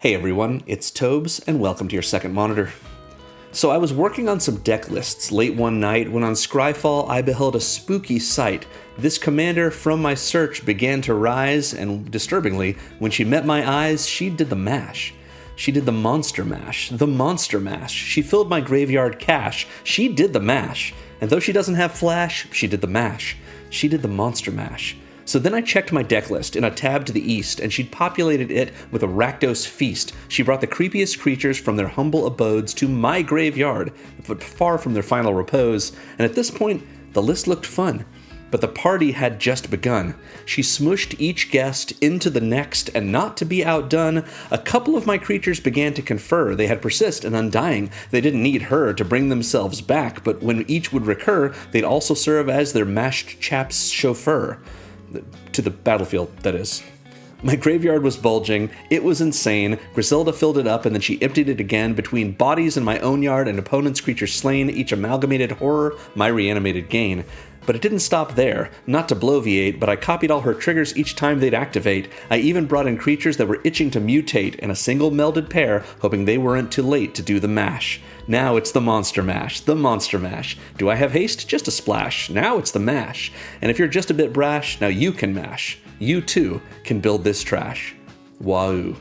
Hey everyone, it's Tobes, and welcome to your second monitor. So I was working on some deck lists late one night when on Scryfall I beheld a spooky sight. This commander from my search began to rise, and disturbingly, when she met my eyes, she did the mash. She did the monster mash. The monster mash. She filled my graveyard cache. She did the mash. And though she doesn't have flash, she did the mash. She did the monster mash. So then I checked my deck list in a tab to the east, and she'd populated it with a Rakdos feast. She brought the creepiest creatures from their humble abodes to my graveyard, but far from their final repose, and at this point, the list looked fun. But the party had just begun. She smushed each guest into the next, and not to be outdone, a couple of my creatures began to confer. They had persist and undying. They didn't need her to bring themselves back, but when each would recur, they'd also serve as their mashed chap's chauffeur. To the battlefield, that is. My graveyard was bulging. It was insane. Grusilda filled it up, and then she emptied it again between bodies in my own yard and opponent's creatures slain, each amalgamated horror, my reanimated gain. But it didn't stop there. Not to bloviate, but I copied all her triggers each time they'd activate. I even brought in creatures that were itching to mutate in a single melded pair, hoping they weren't too late to do the mash. Now it's the monster mash, the monster mash. Do I have haste? Just a splash. Now it's the mash. And if you're just a bit brash, now you can mash. You too can build this trash. Wahoo.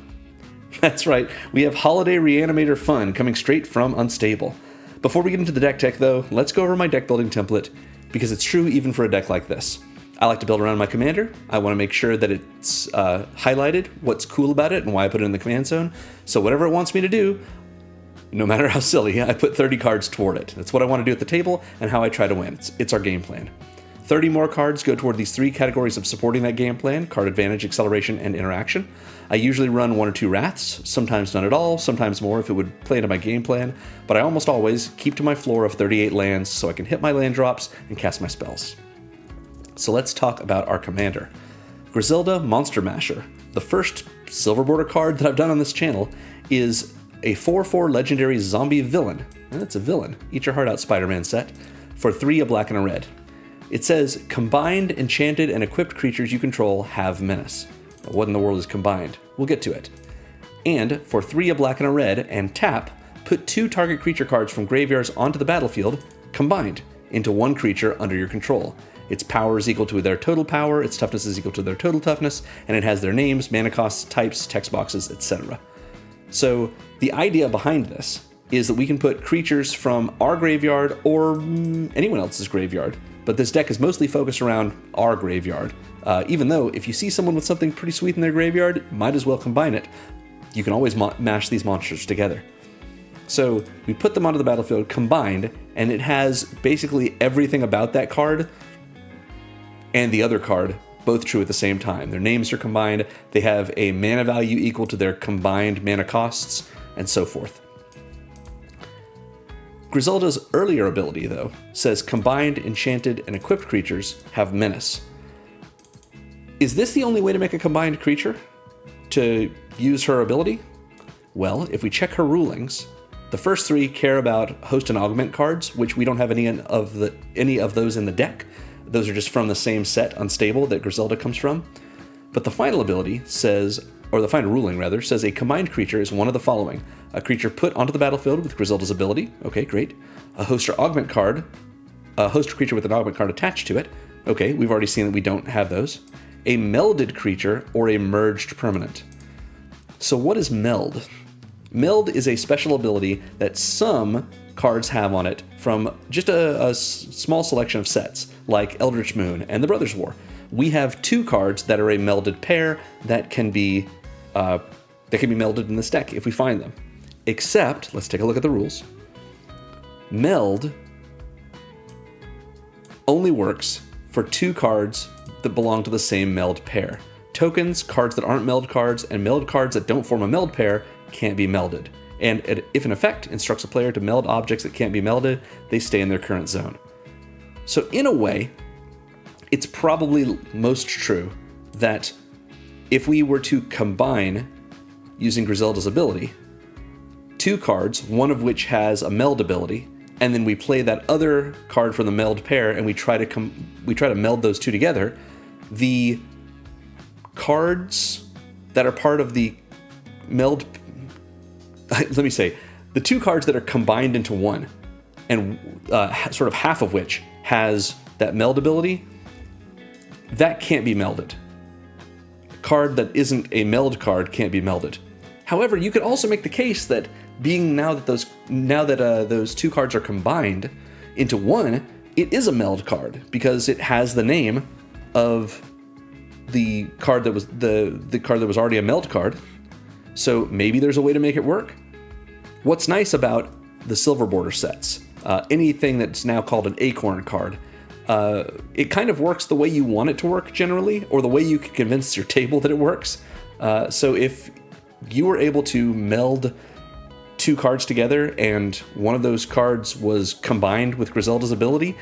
That's right, we have holiday reanimator fun coming straight from Unstable. Before we get into the deck tech though, let's go over my deck building template, because it's true even for a deck like this. I like to build around my commander. I want to make sure that it's highlighted, what's cool about it, and why I put it in the command zone. So whatever it wants me to do, no matter how silly, I put 30 cards toward it. That's what I want to do at the table and how I try to win. It's our game plan. 30 more cards go toward these three categories of supporting that game plan: card advantage, acceleration, and interaction. I usually run 1 or 2 Wraths, sometimes none at all, sometimes more if it would play into my game plan, but I almost always keep to my floor of 38 lands so I can hit my land drops and cast my spells. So let's talk about our commander. Grusilda, Monster Masher. The first silver border card that I've done on this channel is a 4/4 legendary zombie villain. And it's a villain. Eat your heart out, Spider-Man set. For 3, a black and a red. It says, combined, enchanted, and equipped creatures you control have menace. But what in the world is combined? We'll get to it. And for 3, a black and a red, and tap, put 2 target creature cards from graveyards onto the battlefield, combined, into 1 creature under your control. Its power is equal to their total power, its toughness is equal to their total toughness, and it has their names, mana costs, types, text boxes, etc. So the idea behind this is that we can put creatures from our graveyard or anyone else's graveyard, but this deck is mostly focused around our graveyard. Even though if you see someone with something pretty sweet in their graveyard, might as well combine it. You can always mash these monsters together. So we put them onto the battlefield combined, and it has basically everything about that card and the other card both true at the same time. Their names are combined, they have a mana value equal to their combined mana costs, and so forth. Grusilda's earlier ability, though, says combined, enchanted, and equipped creatures have menace. Is this the only way to make a combined creature to use her ability? Well, if we check her rulings, the first 3 care about host and augment cards, which we don't have any of those in the deck. Those are just from the same set, Unstable, that Grusilda comes from. But the final ability says, or the final ruling rather, says a combined creature is one of the following: a creature put onto the battlefield with Grusilda's ability. Okay, great. A host or augment card, a host or creature with an augment card attached to it. Okay, we've already seen that we don't have those. A melded creature or a merged permanent. So what is meld? Meld is a special ability that some cards have on it from just a small selection of sets, like Eldritch Moon and the Brothers War. We have 2 cards that are a melded pair that can be melded in this deck if we find them. Except, let's take a look at the rules. Meld only works for 2 cards that belong to the same meld pair. Tokens, cards that aren't meld cards, and meld cards that don't form a meld pair can't be melded. And if an effect instructs a player to meld objects that can't be melded, they stay in their current zone. So in a way, it's probably most true that if we were to combine, using Grusilda's ability, 2 cards, one of which has a meld ability, and then we play that other card from the meld pair and we try to meld those 2 together, the cards that are part of the meld let me say, the two cards that are combined into one, and sort of half of which has that meld ability, that can't be melded. A card that isn't a meld card can't be melded. However, you could also make the case that now that those two cards are combined into one, it is a meld card because it has the name of the card that was the card that was already a meld card. So maybe there's a way to make it work. What's nice about the silver border sets, anything that's now called an acorn card, it kind of works the way you want it to work generally, or the way you can convince your table that it works. So if you were able to meld two cards together and one of those cards was combined with Grusilda's ability,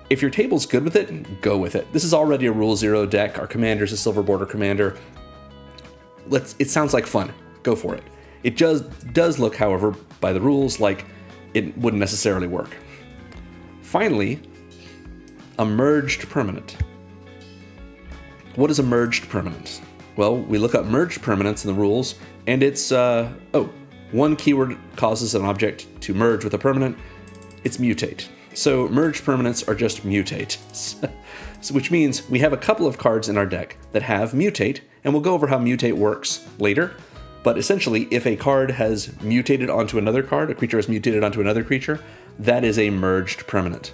if your table's good with it, go with it. This is already a Rule 0 deck. Our commander's a silver border commander. It sounds like fun. Go for it. It does look, however, by the rules, like it wouldn't necessarily work. Finally, a merged permanent. What is a merged permanent? Well, we look up merged permanents in the rules, and it's, one keyword causes an object to merge with a permanent. It's mutate. So merged permanents are just mutate, which means we have a couple of cards in our deck that have mutate, and we'll go over how mutate works later. But essentially, if a card has mutated onto another card, a creature has mutated onto another creature, that is a merged permanent.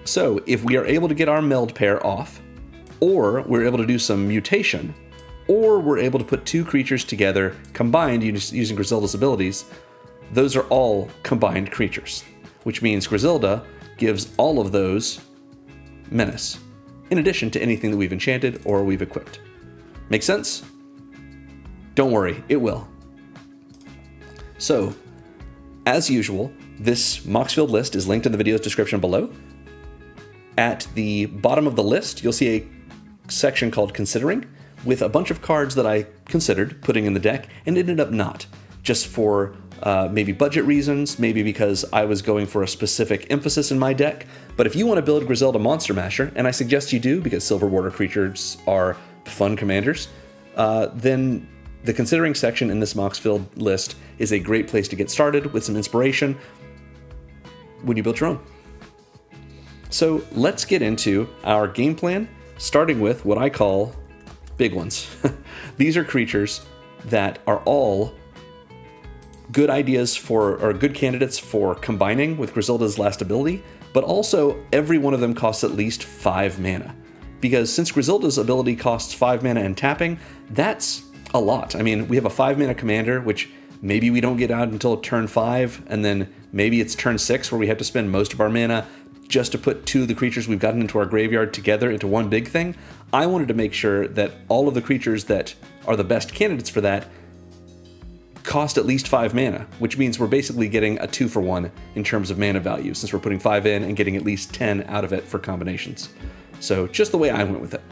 So if we are able to get our meld pair off, or we're able to do some mutation, or we're able to put two creatures together combined using Grusilda's abilities, those are all combined creatures, which means Grusilda gives all of those menace, in addition to anything that we've enchanted or we've equipped. Make sense? Don't worry, it will. So, as usual, this Moxfield list is linked in the video's description below. At the bottom of the list, you'll see a section called Considering, with a bunch of cards that I considered putting in the deck and ended up not, just for maybe budget reasons, maybe because I was going for a specific emphasis in my deck. But if you want to build Grusilda Monster Masher, and I suggest you do because silver border creatures are fun commanders, then the Considering section in this Moxfield list is a great place to get started with some inspiration when you build your own. So let's get into our game plan, starting with what I call big ones. These are creatures that are all good ideas or good candidates for combining with Grusilda's last ability, but also every one of them costs at least 5 mana. Because since Grusilda's ability costs 5 mana and tapping, that's a lot. I mean, we have a 5 mana commander, which maybe we don't get out until turn 5, and then maybe it's turn 6 where we have to spend most of our mana just to put two of the creatures we've gotten into our graveyard together into one big thing. I wanted to make sure that all of the creatures that are the best candidates for that cost at least 5 mana, which means we're basically getting a 2-for-1 in terms of mana value, since we're putting 5 in and getting at least 10 out of it for combinations. So just the way I went with it.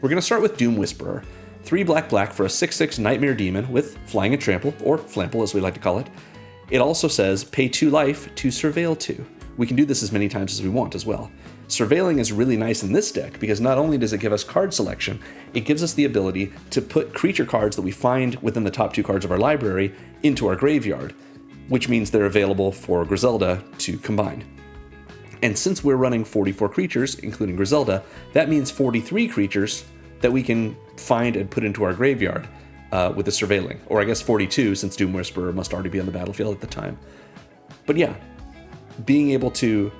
We're going to start with Doom Whisperer. 3 black for a 6/6 Nightmare Demon with Flying and Trample, or Flample as we like to call it. It also says pay 2 life to Surveil 2. We can do this as many times as we want as well. Surveilling is really nice in this deck because not only does it give us card selection, it gives us the ability to put creature cards that we find within the top 2 cards of our library into our graveyard, which means they're available for Grusilda to combine. And since we're running 44 creatures, including Grusilda, that means 43 creatures that we can find and put into our graveyard with the Surveilling. Or I guess 42, since Doom Whisperer must already be on the battlefield at the time. But yeah, being able to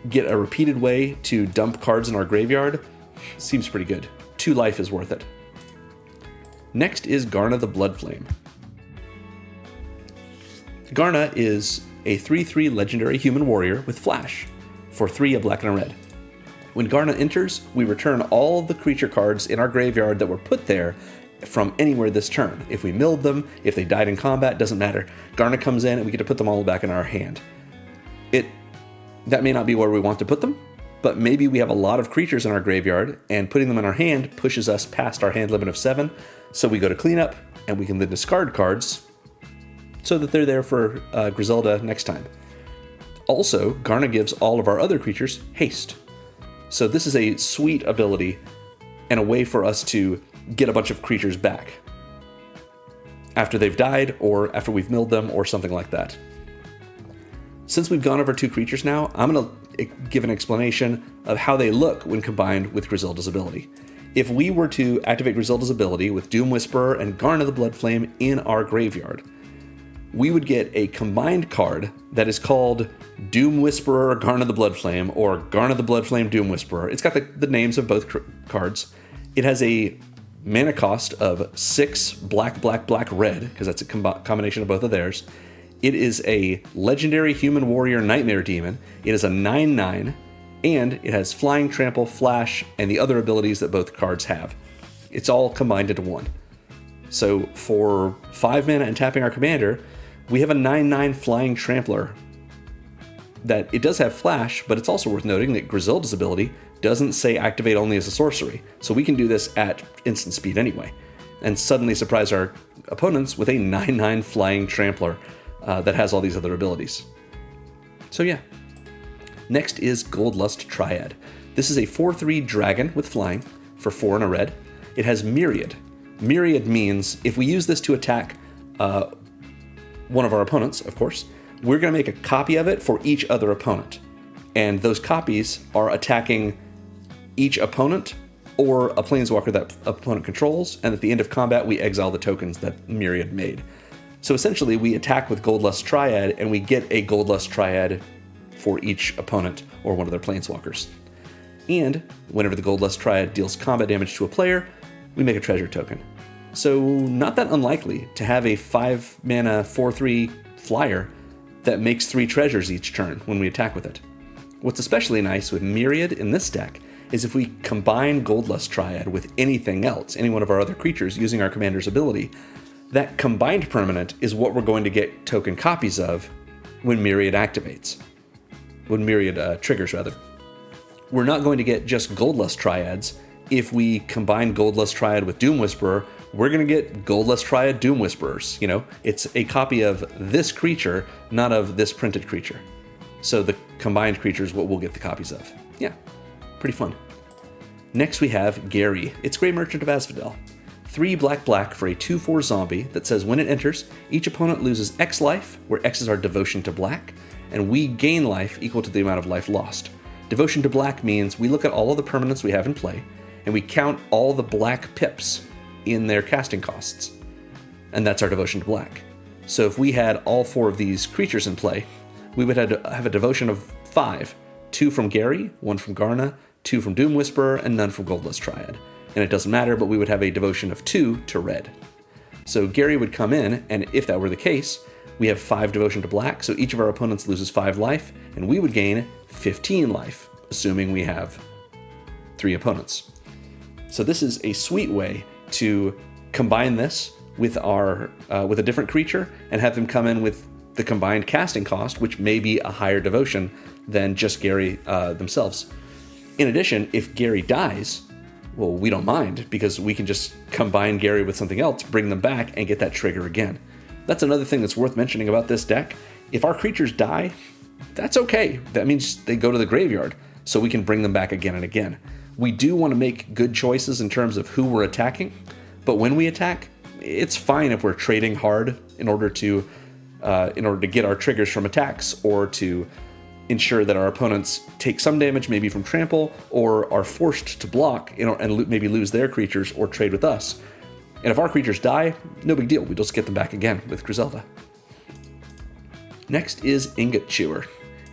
get a repeated way to dump cards in our graveyard seems pretty good. 2 life is worth it. Next is Garna the Bloodflame. Garna is a 3/3 legendary human warrior with flash for 3, a black and a red. When Garna enters, we return all of the creature cards in our graveyard that were put there from anywhere this turn. If we milled them, if they died in combat, doesn't matter. Garna comes in and we get to put them all back in our hand. That may not be where we want to put them, but maybe we have a lot of creatures in our graveyard and putting them in our hand pushes us past our hand limit of 7. So we go to cleanup and we can then discard cards so that they're there for Grusilda next time. Also, Garna gives all of our other creatures haste. So this is a sweet ability and a way for us to get a bunch of creatures back. after they've died or after we've milled them or something like that. Since we've gone over 2 creatures now, I'm going to give an explanation of how they look when combined with Grusilda's ability. If we were to activate Grusilda's ability with Doom Whisperer and Garna the Bloodflame in our graveyard, we would get a combined card that is called Doom Whisperer Garna the Bloodflame or Garna the Bloodflame Doom Whisperer. It's got the names of both cards. It has a mana cost of 6 black, black, black, red, because that's a combination of both of theirs. It is a legendary human warrior nightmare demon. It is a 9/9, and it has flying, trample, flash, and the other abilities that both cards have. It's all combined into one. So for 5 mana and tapping our commander, we have a 9/9 flying trampler that it does have flash, but it's also worth noting that Grusilda's ability doesn't say activate only as a sorcery. So we can do this at instant speed anyway, and suddenly surprise our opponents with a 9/9 flying trampler that has all these other abilities. So yeah. Next is Goldlust Triad. This is a 4/3 dragon with flying for 4 and a red. It has Myriad. Myriad means if we use this to attack one of our opponents, of course, we're going to make a copy of it for each other opponent. And those copies are attacking each opponent or a planeswalker that opponent controls, and at the end of combat, we exile the tokens that Myriad made. So essentially, we attack with Goldlust Triad, and we get a Goldlust Triad for each opponent or one of their planeswalkers. And whenever the Goldlust Triad deals combat damage to a player, we make a treasure token. So not that unlikely to have a 5 mana 4/3 flyer that makes 3 treasures each turn when we attack with it. What's especially nice with Myriad in this deck is if we combine Goldlust Triad with anything else, any one of our other creatures using our commander's ability, that combined permanent is what we're going to get token copies of when Myriad activates. When Myriad triggers, rather. We're not going to get just Goldlust Triads. If we combine Goldlust Triad with Doom Whisperer, we're going to get Goldlust Triad Doom Whisperers. You know, it's a copy of this creature, not of this printed creature. So the combined creature is what we'll get the copies of. Yeah, pretty fun. Next we have Gary. It's Grey Merchant of Asphodel. 3 black black for a 2/4 zombie that says when it enters, each opponent loses X life, where X is our devotion to black, and we gain life equal to the amount of life lost. Devotion to black means we look at all of the permanents we have in play, and we count all the black pips in their casting costs. And that's our devotion to black. So if we had all 4 of these creatures in play, we would have a devotion of 5. 2 from Gary, 1 from Garna, 2 from Doom Whisperer, and none from Goldlust Triad. And it doesn't matter, but we would have a devotion of 2 to red. So Gary would come in, and if that were the case, we have 5 devotion to black, so each of our opponents loses 5 life, and we would gain 15 life, assuming we have 3 opponents. So this is a sweet way to combine this with with a different creature and have them come in with the combined casting cost, which may be a higher devotion than just Gary themselves. In addition, if Gary dies, well, we don't mind because we can just combine Gary with something else, bring them back, and get that trigger again. That's another thing that's worth mentioning about this deck. If our creatures die, that's okay. That means they go to the graveyard, so we can bring them back again and again. We do want to make good choices in terms of who we're attacking, but when we attack, it's fine if we're trading hard in order to get our triggers from attacks or to ensure that our opponents take some damage, maybe from trample, or are forced to block and maybe lose their creatures or trade with us. And if our creatures die, no big deal. We just get them back again with Grusilda. Next is Ingot Chewer.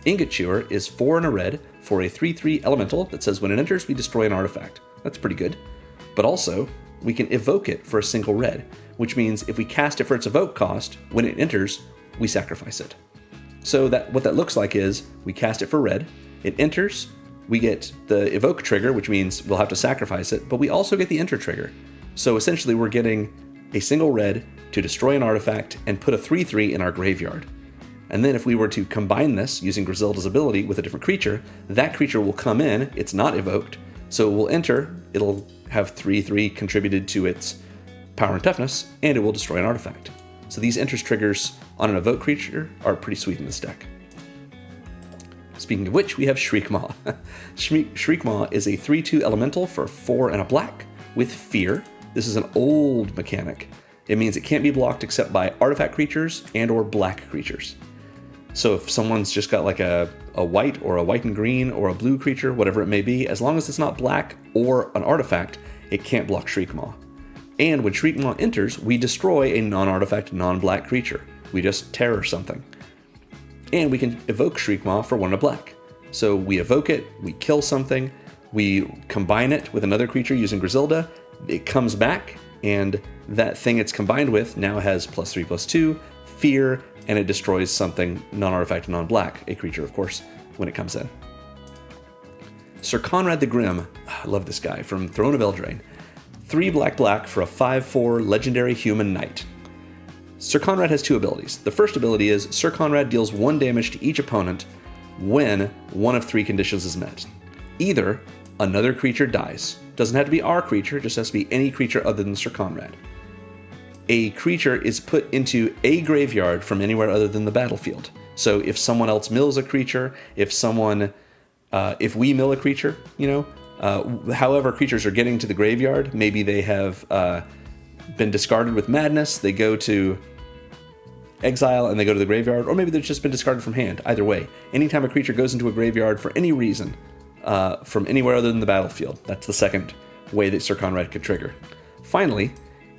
Ingot Chewer is 4 and a red for a 3/3 elemental that says when it enters, we destroy an artifact. That's pretty good. But also, we can evoke it for a single red, which means if we cast it for its evoke cost, when it enters, we sacrifice it. So what that looks like is we cast it for red, it enters, we get the evoke trigger, which means we'll have to sacrifice it, but we also get the enter trigger. So essentially we're getting a single red to destroy an artifact and put a 3/3 in our graveyard. And then if we were to combine this using Grusilda's ability with a different creature, that creature will come in, it's not evoked, so it will enter, it'll have 3/3 contributed to its power and toughness, and it will destroy an artifact. So these enters triggers on an evoke creature are pretty sweet in this deck. Speaking of which, we have Shriekmaw. Shriekmaw is a 3/2 elemental for 4 and a black with fear. This is an old mechanic. It means it can't be blocked except by artifact creatures and or black creatures. So if someone's just got like a white or a white and green or a blue creature, whatever it may be, as long as it's not black or an artifact, it can't block Shriekmaw. And when Shriekmaw enters, we destroy a non-artifact, non-black creature. We just terror something. And we can evoke Shriekmaw for 1 black. So we evoke it, we kill something, we combine it with another creature using Grusilda, it comes back, and that thing it's combined with now has +3/+2, fear, and it destroys something non-artifact, non-black, a creature, of course, when it comes in. Sir Conrad the Grim, I love this guy, from Throne of Eldraine. 3 black for a 5/4 legendary human knight. Sir Conrad has 2 abilities. The first ability is Sir Conrad deals 1 damage to each opponent when one of 3 conditions is met. Either another creature dies. Doesn't have to be our creature, just has to be any creature other than Sir Conrad. A creature is put into a graveyard from anywhere other than the battlefield. So if someone else mills a creature, if we mill a creature, however creatures are getting to the graveyard, maybe they have been discarded with madness, they go to exile and they go to the graveyard, or maybe they've just been discarded from hand. Either way, anytime a creature goes into a graveyard for any reason, from anywhere other than the battlefield, that's the second way that Sir Conrad could trigger. Finally,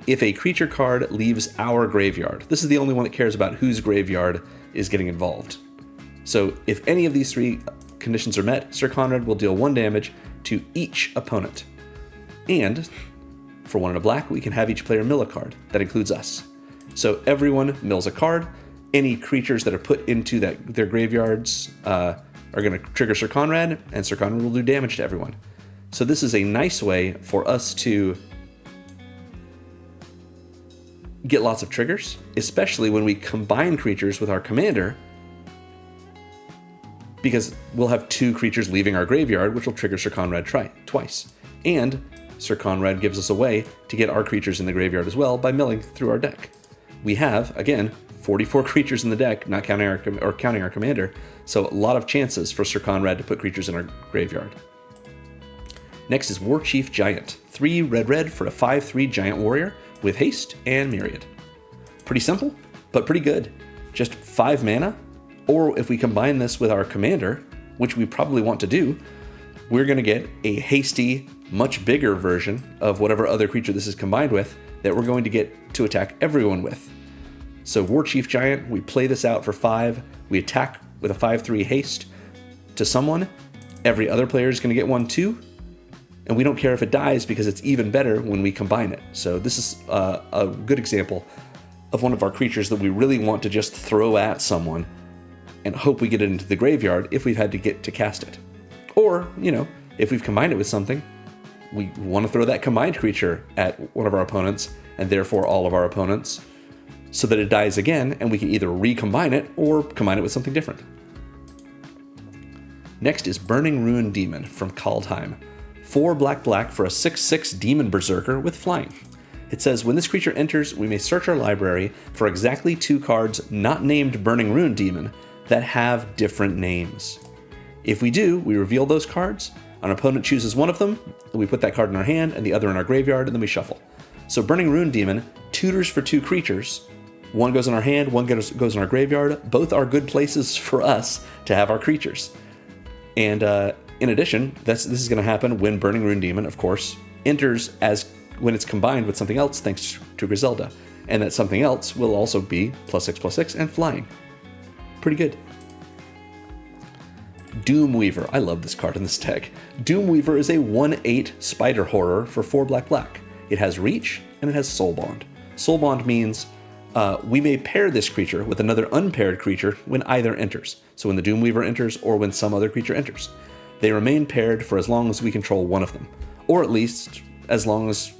if a creature card leaves our graveyard, this is the only one that cares about whose graveyard is getting involved. So if any of these 3 conditions are met, Sir Conrad will deal 1 damage to each opponent. And for 1 black, we can have each player mill a card. That includes us. So everyone mills a card. Any creatures that are put into their graveyards are going to trigger Sir Conrad, and Sir Conrad will do damage to everyone. So this is a nice way for us to get lots of triggers, especially when we combine creatures with our commander, because we'll have 2 creatures leaving our graveyard, which will trigger Sir Conrad twice. And Sir Conrad gives us a way to get our creatures in the graveyard as well by milling through our deck. We have, again, 44 creatures in the deck, not counting our commander, so a lot of chances for Sir Conrad to put creatures in our graveyard. Next is War Chief Giant. 3 red for a 5/3 giant warrior with haste and myriad. Pretty simple, but pretty good. Just 5 mana, or if we combine this with our commander, which we probably want to do, we're going to get a hasty, much bigger version of whatever other creature this is combined with that we're going to get to attack everyone with. So War Chief Giant, we play this out for 5, we attack with a 5/3 haste to someone, every other player is going to get 1 too, and we don't care if it dies because it's even better when we combine it. So this is a good example of one of our creatures that we really want to just throw at someone and hope we get it into the graveyard if we've had to get to cast it. Or, if we've combined it with something, we want to throw that combined creature at one of our opponents, and therefore all of our opponents, so that it dies again, and we can either recombine it or combine it with something different. Next is Burning Ruin Demon from Kaldheim. 4 black for a 6/6 Demon Berserker with flying. It says, when this creature enters, we may search our library for exactly 2 cards not named Burning Ruin Demon that have different names. If we do, we reveal those cards, an opponent chooses one of them, we put that card in our hand and the other in our graveyard, and then we shuffle. So Burning Ruin Demon tutors for 2 creatures. One goes in our hand, one goes in our graveyard. Both are good places for us to have our creatures. And in addition, this is going to happen when Burning Ruin Demon, of course, enters as when it's combined with something else thanks to Grusilda. And that something else will also be +6/+6 and flying. Pretty good. Doomweaver. I love this card in this deck. Doomweaver is a 1/8 spider horror for 4 black. It has reach and it has soul bond. Soul bond means we may pair this creature with another unpaired creature when either enters. So when the Doomweaver enters or when some other creature enters. They remain paired for as long as we control one of them, or at least as long as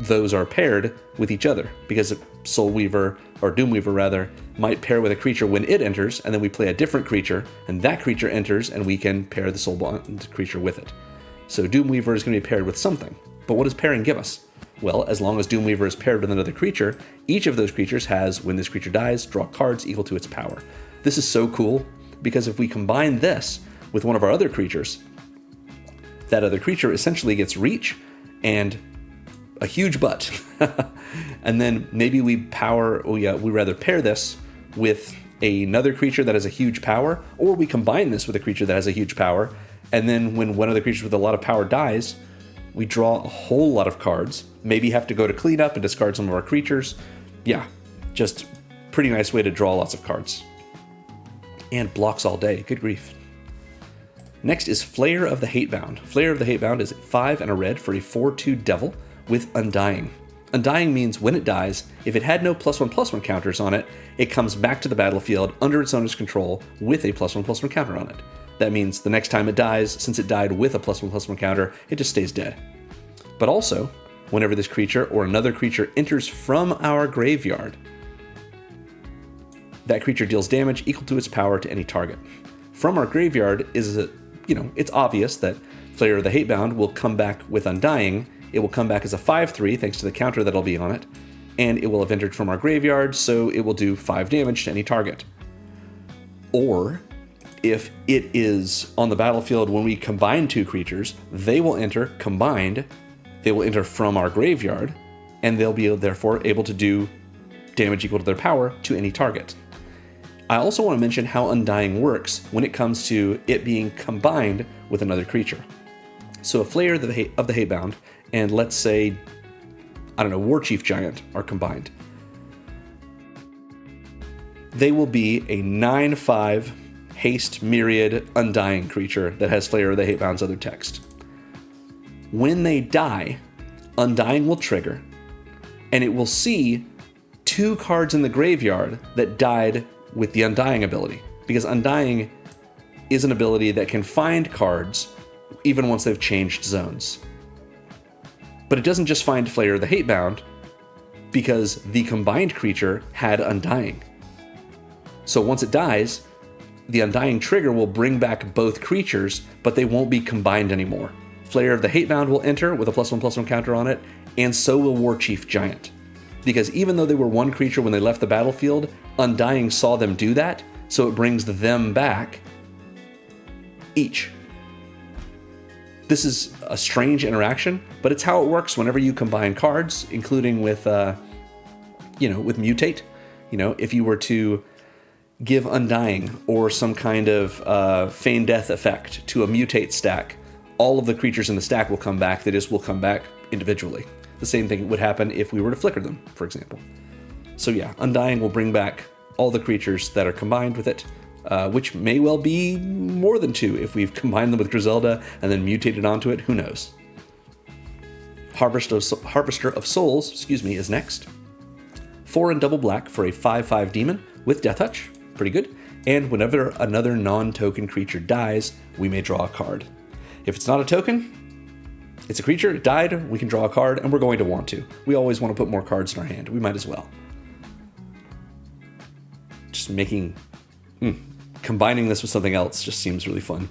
those are paired with each other, because Soulweaver, or Doomweaver rather, might pair with a creature when it enters, and then we play a different creature, and that creature enters, and we can pair the Soulbond creature with it. So Doomweaver is going to be paired with something. But what does pairing give us? Well, as long as Doomweaver is paired with another creature, each of those creatures has, when this creature dies, draw cards equal to its power. This is so cool, because if we combine this with one of our other creatures, that other creature essentially gets reach and a huge butt. And then maybe we rather pair this with another creature that has a huge power, or we combine this with a creature that has a huge power, and then when one of the creatures with a lot of power dies, we draw a whole lot of cards, maybe have to go to cleanup and discard some of our creatures. Yeah, just pretty nice way to draw lots of cards. And blocks all day, good grief. Next is Flayer of the Hatebound. Flayer of the Hatebound is 5 and a red for a 4/2 devil with Undying. Undying means when it dies, if it had no +1/+1 counters on it, it comes back to the battlefield under its owner's control with a +1/+1 counter on it. That means the next time it dies, since it died with a +1/+1 counter, it just stays dead. But also, whenever this creature or another creature enters from our graveyard, that creature deals damage equal to its power to any target. From our graveyard it's obvious that Flayer of the Hatebound will come back with Undying. It will come back as a 5/3 thanks to the counter that'll be on it, and it will have entered from our graveyard, so it will do 5 damage to any target. Or, if it is on the battlefield when we combine two creatures, they will enter combined, they will enter from our graveyard, and they'll be therefore able to do damage equal to their power to any target. I also want to mention how Undying works when it comes to it being combined with another creature. So a Flayer of the Hatebound and let's say, Warchief Giant are combined. They will be a 9/5 Haste Myriad Undying creature that has Flayer of the Hatebound's other text. When they die, Undying will trigger, and it will see 2 cards in the graveyard that died with the Undying ability, because Undying is an ability that can find cards even once they've changed zones. But it doesn't just find Flayer of the Hatebound, because the combined creature had Undying. So once it dies, the Undying trigger will bring back both creatures, but they won't be combined anymore. Flayer of the Hatebound will enter with a +1/+1 counter on it, and so will Warchief Giant. Because even though they were one creature when they left the battlefield, Undying saw them do that, so it brings them back each. This is a strange interaction, but it's how it works whenever you combine cards, including with Mutate. If you were to give Undying or some kind of Feign Death effect to a Mutate stack, all of the creatures in the stack will come back. They just will come back individually. The same thing would happen if we were to flicker them, for example. So yeah, Undying will bring back all the creatures that are combined with it, which may well be more than 2 if we've combined them with Grusilda and then mutated onto it, who knows. Harvester of Souls, is next. 4 and double black for a 5/5 demon with Death Touch, pretty good. And whenever another non-token creature dies, we may draw a card. If it's not a token, it's a creature, it died, we can draw a card, and we're going to want to. We always want to put more cards in our hand. We might as well. Just combining this with something else just seems really fun.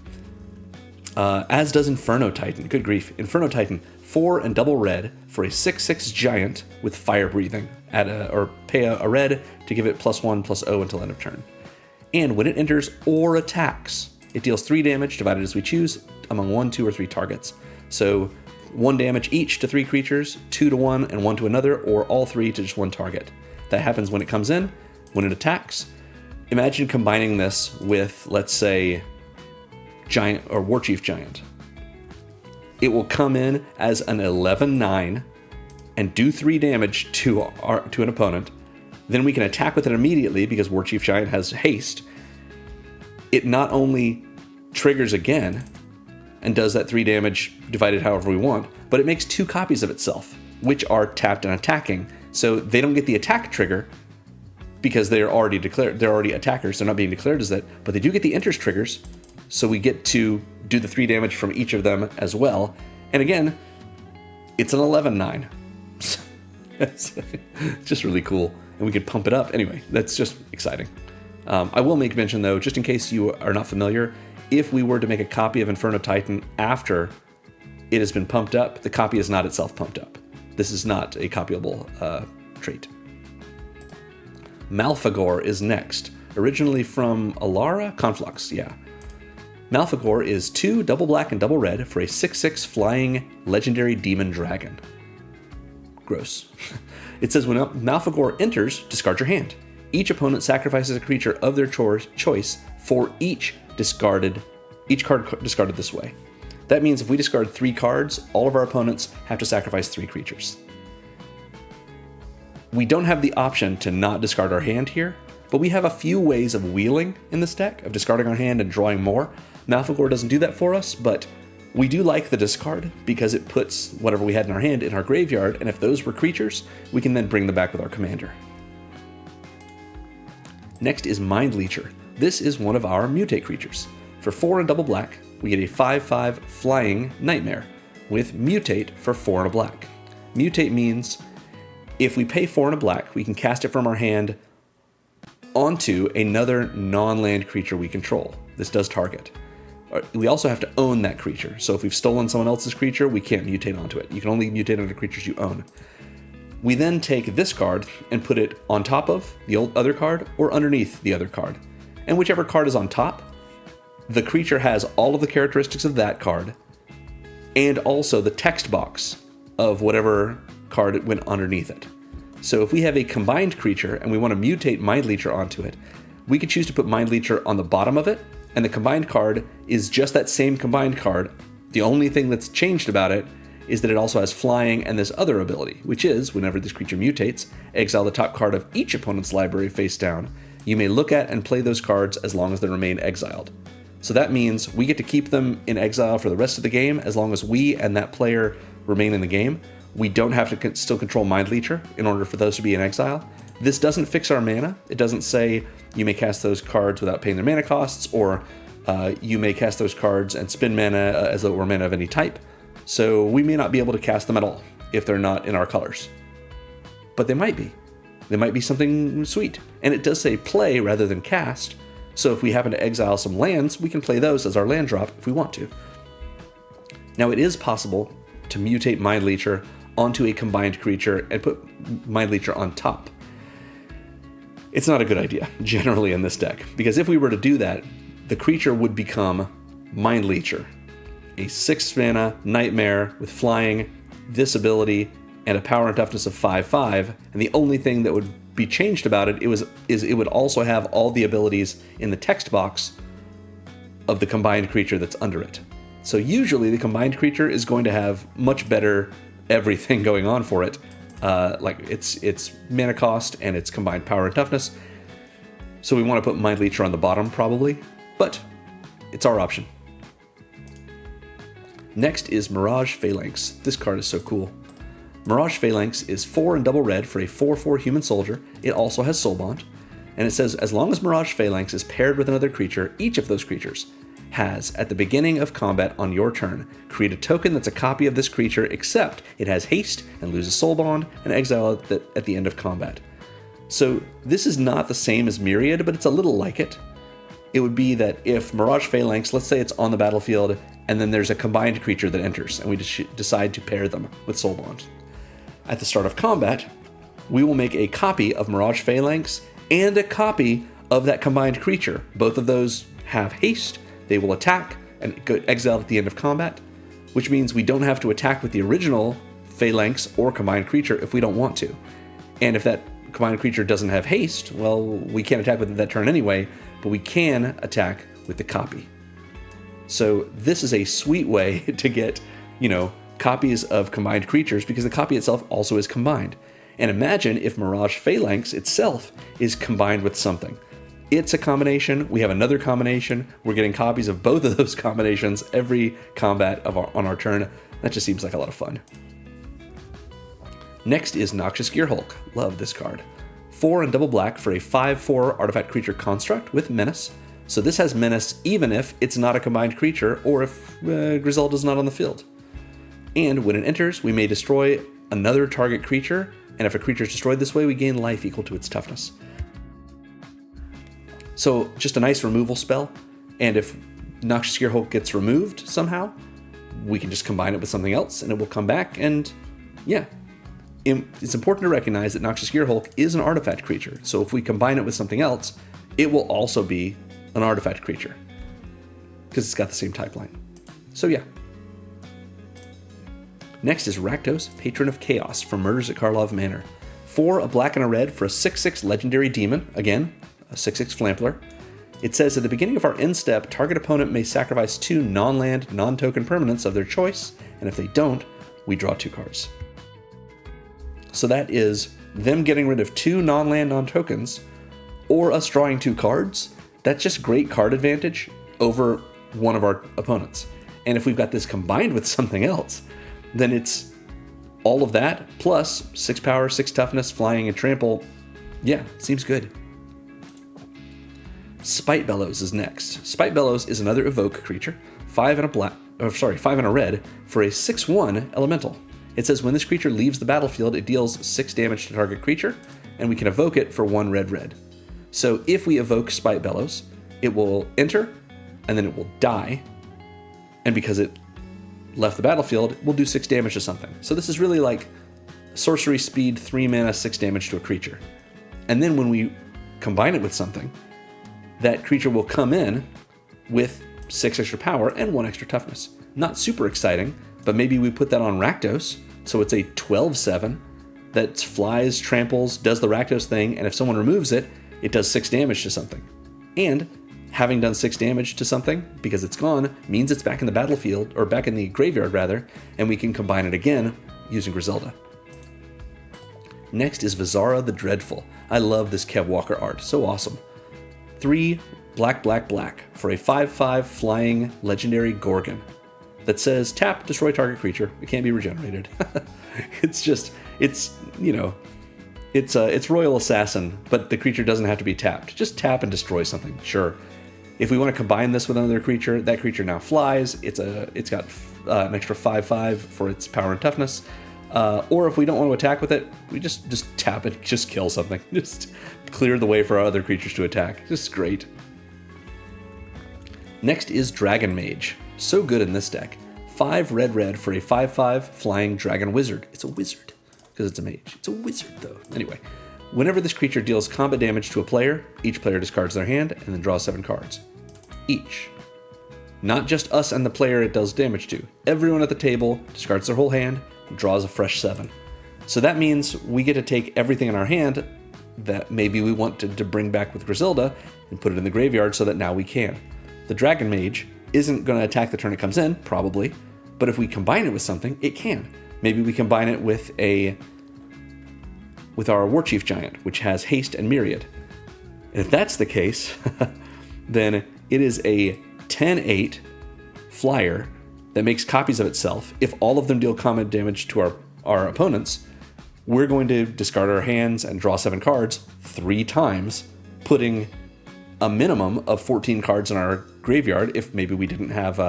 As does Inferno Titan. Good grief. Inferno Titan, 4 and double red for a 6/6 giant with fire breathing. Pay a red to give it +1/+0 until end of turn. And when it enters or attacks, it deals 3 damage divided as we choose among 1, 2, or 3 targets. So 1 damage each to 3 creatures, 2 to 1, and 1 to another, or all 3 to just 1 target. That happens when it comes in, when it attacks. Imagine combining this with, let's say, Giant or Warchief Giant. It will come in as an 11/9 and do 3 damage to an opponent. Then we can attack with it immediately because Warchief Giant has haste. It not only triggers again and does that 3 damage divided however we want, but it makes 2 copies of itself, which are tapped and attacking. So they don't get the attack trigger because they're already declared, they're already attackers, they're not being declared as that, but they do get the enters triggers, so we get to do the 3 damage from each of them as well. And again, it's an 11/9. It's just really cool, and we can pump it up. Anyway, that's just exciting. I will make mention though, just in case you are not familiar, if we were to make a copy of Inferno Titan after it has been pumped up, the copy is not itself pumped up. This is not a copyable trait. Malfagor is next. Originally from Alara? Conflux, yeah. Malfagor is 2 double black and double red for a 6/6 flying legendary demon dragon. gross. It says when Malfegor enters, discard your hand. Each opponent sacrifices a creature of their choice for each card discarded this way. That means if we discard 3 cards, all of our opponents have to sacrifice 3 creatures. We don't have the option to not discard our hand here, but we have a few ways of wheeling in this deck, of discarding our hand and drawing more. Malfegor doesn't do that for us, but we do like the discard because it puts whatever we had in our hand in our graveyard, and if those were creatures, we can then bring them back with our commander. Next is Mind Leecher. This is one of our mutate creatures. For 4 and double black, we get a 5/5 flying nightmare with mutate for 4 and a black. Mutate means if we pay 4 and a black, we can cast it from our hand onto another non-land creature we control. This does target. We also have to own that creature. So if we've stolen someone else's creature, we can't mutate onto it. You can only mutate onto creatures you own. We then take this card and put it on top of the other card or underneath the other card. And whichever card is on top, the creature has all of the characteristics of that card and also the text box of whatever card went underneath it. So if we have a combined creature and we want to mutate Mind Leecher onto it, we could choose to put Mind Leecher on the bottom of it, and the combined card is just that same combined card. The only thing that's changed about it is that it also has flying and this other ability, which is, whenever this creature mutates, exile the top card of each opponent's library face down. You may look at and play those cards as long as they remain exiled. So that means we get to keep them in exile for the rest of the game as long as we and that player remain in the game. We don't have to still control Mind Leecher in order for those to be in exile. This doesn't fix our mana. It doesn't say you may cast those cards without paying their mana costs, or you may cast those cards and spend mana as though it were mana of any type. So we may not be able to cast them at all if they're not in our colors. But they might be. They might be something sweet. And it does say play rather than cast. So if we happen to exile some lands, we can play those as our land drop if we want to. Now it is possible to mutate Mind Leecher onto a combined creature and put Mind Leecher on top. It's not a good idea, generally in this deck, because if we were to do that, the creature would become Mind Leecher, a 6 mana nightmare with flying, this ability, and a power and toughness of 5/5, and the only thing that would be changed about it is it would also have all the abilities in the text box of the combined creature that's under it. So usually the combined creature is going to have much better everything going on for it, like its mana cost and its combined power and toughness. So we want to put Mind Leecher on the bottom probably, but it's our option. Next is Mirage Phalanx. This card is so cool. Mirage Phalanx is 4 and double red for a 4/4 human soldier. It also has Soulbond, and it says as long as Mirage Phalanx is paired with another creature, each of those creatures has, at the beginning of combat on your turn, create a token that's a copy of this creature except it has haste and loses Soulbond and exile it at the end of combat. So this is not the same as Myriad, but it's a little like it. It would be that if Mirage Phalanx, let's say it's on the battlefield, and then there's a combined creature that enters, and we decide to pair them with Soulbond. At the start of combat, we will make a copy of Mirage Phalanx and a copy of that combined creature. Both of those have haste. They will attack and get exiled at the end of combat, which means we don't have to attack with the original Phalanx or combined creature if we don't want to. And if that combined creature doesn't have haste, well, we can't attack with it that turn anyway, but we can attack with the copy. So this is a sweet way to get, copies of combined creatures because the copy itself also is combined. And imagine if Mirage Phalanx itself is combined with something. It's a combination, we have another combination, we're getting copies of both of those combinations every combat on our turn. That just seems like a lot of fun. Next is Noxious Gearhulk. Love this card. 4 and double black for a 5/4 artifact creature construct with Menace. So this has Menace even if it's not a combined creature or if Grusilda's not on the field. And when it enters, we may destroy another target creature, and if a creature is destroyed this way, we gain life equal to its toughness. So just a nice removal spell, and if Noxious Gearhulk gets removed somehow, we can just combine it with something else and it will come back, and yeah. It's important to recognize that Noxious Gearhulk is an artifact creature, so if we combine it with something else, it will also be an artifact creature, because it's got the same type line. So yeah. Next is Rakdos, Patron of Chaos from Murders at Karlov Manor. 4, a black and a red for a 6/6 legendary demon, again, a 6/6 Flampler. It says at the beginning of our end step, target opponent may sacrifice 2 non-land, non-token permanents of their choice, and if they don't, we draw 2 cards. So that is them getting rid of 2 non-land, non-tokens, or us drawing 2 cards. That's just great card advantage over one of our opponents. And if we've got this combined with something else, then it's all of that, plus 6 power, 6 toughness, flying, and trample. Yeah, seems good. Spite Bellows is next. Spite Bellows is another evoke creature, 5 and a red for a 6/1 elemental. It says when this creature leaves the battlefield, it deals 6 damage to target creature, and we can evoke it for 1 red. So if we evoke Spite Bellows, it will enter, and then it will die, and because it left the battlefield, we'll do 6 damage to something. So this is really like sorcery speed, 3 mana, 6 damage to a creature. And then when we combine it with something, that creature will come in with 6 extra power and 1 extra toughness. Not super exciting, but maybe we put that on Rakdos, so it's a 12/7 that flies, tramples, does the Rakdos thing, and if someone removes it, it does 6 damage to something. And having done 6 damage to something, because it's gone, means it's back in the battlefield, or back in the graveyard rather, and we can combine it again using Grusilda. Next is Vizara the Dreadful. I love this Kev Walker art, so awesome. 3 black for a 5/5 flying legendary Gorgon that says tap, destroy target creature. It can't be regenerated. It's Royal Assassin, but the creature doesn't have to be tapped. Just tap and destroy something, sure. If we want to combine this with another creature, that creature now flies. It's got an extra 5/5 for its power and toughness. Or if we don't want to attack with it, we just tap it, just kill something. Just clear the way for our other creatures to attack. Just great. Next is Dragon Mage. So good in this deck. 5 red for a 5/5 flying dragon wizard. It's a wizard, because it's a mage. It's a wizard, though. Anyway, whenever this creature deals combat damage to a player, each player discards their hand and then draws 7 cards. Each. Not just us and the player it does damage to. Everyone at the table discards their whole hand, draws a fresh 7. So that means we get to take everything in our hand that maybe we want to bring back with Grusilda and put it in the graveyard so that now we can. The Dragon Mage isn't going to attack the turn it comes in, probably, but if we combine it with something, it can. Maybe we combine it with our War Chief Giant, which has Haste and Myriad. And if that's the case, then it is a 10/8 flyer that makes copies of itself. If all of them deal combat damage to our opponents, we're going to discard our hands and draw 7 cards 3 times, putting a minimum of 14 cards in our graveyard if maybe we didn't have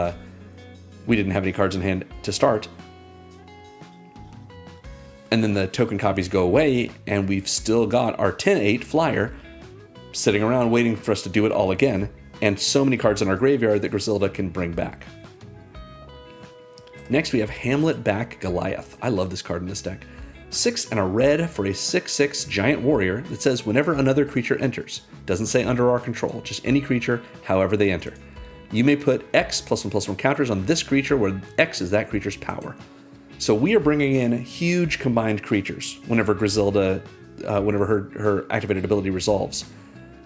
any cards in hand to start. And then the token copies go away, and we've still got our 10/8 flyer sitting around waiting for us to do it all again, and so many cards in our graveyard that Grusilda can bring back. Next, we have Hamlet Back Goliath. I love this card in this deck. 6 and a red for a 6/6 giant warrior that says whenever another creature enters. Doesn't say under our control, just any creature, however they enter. You may put X +1/+1 counters on this creature where X is that creature's power. So we are bringing in huge combined creatures whenever Grusilda, whenever her activated ability resolves.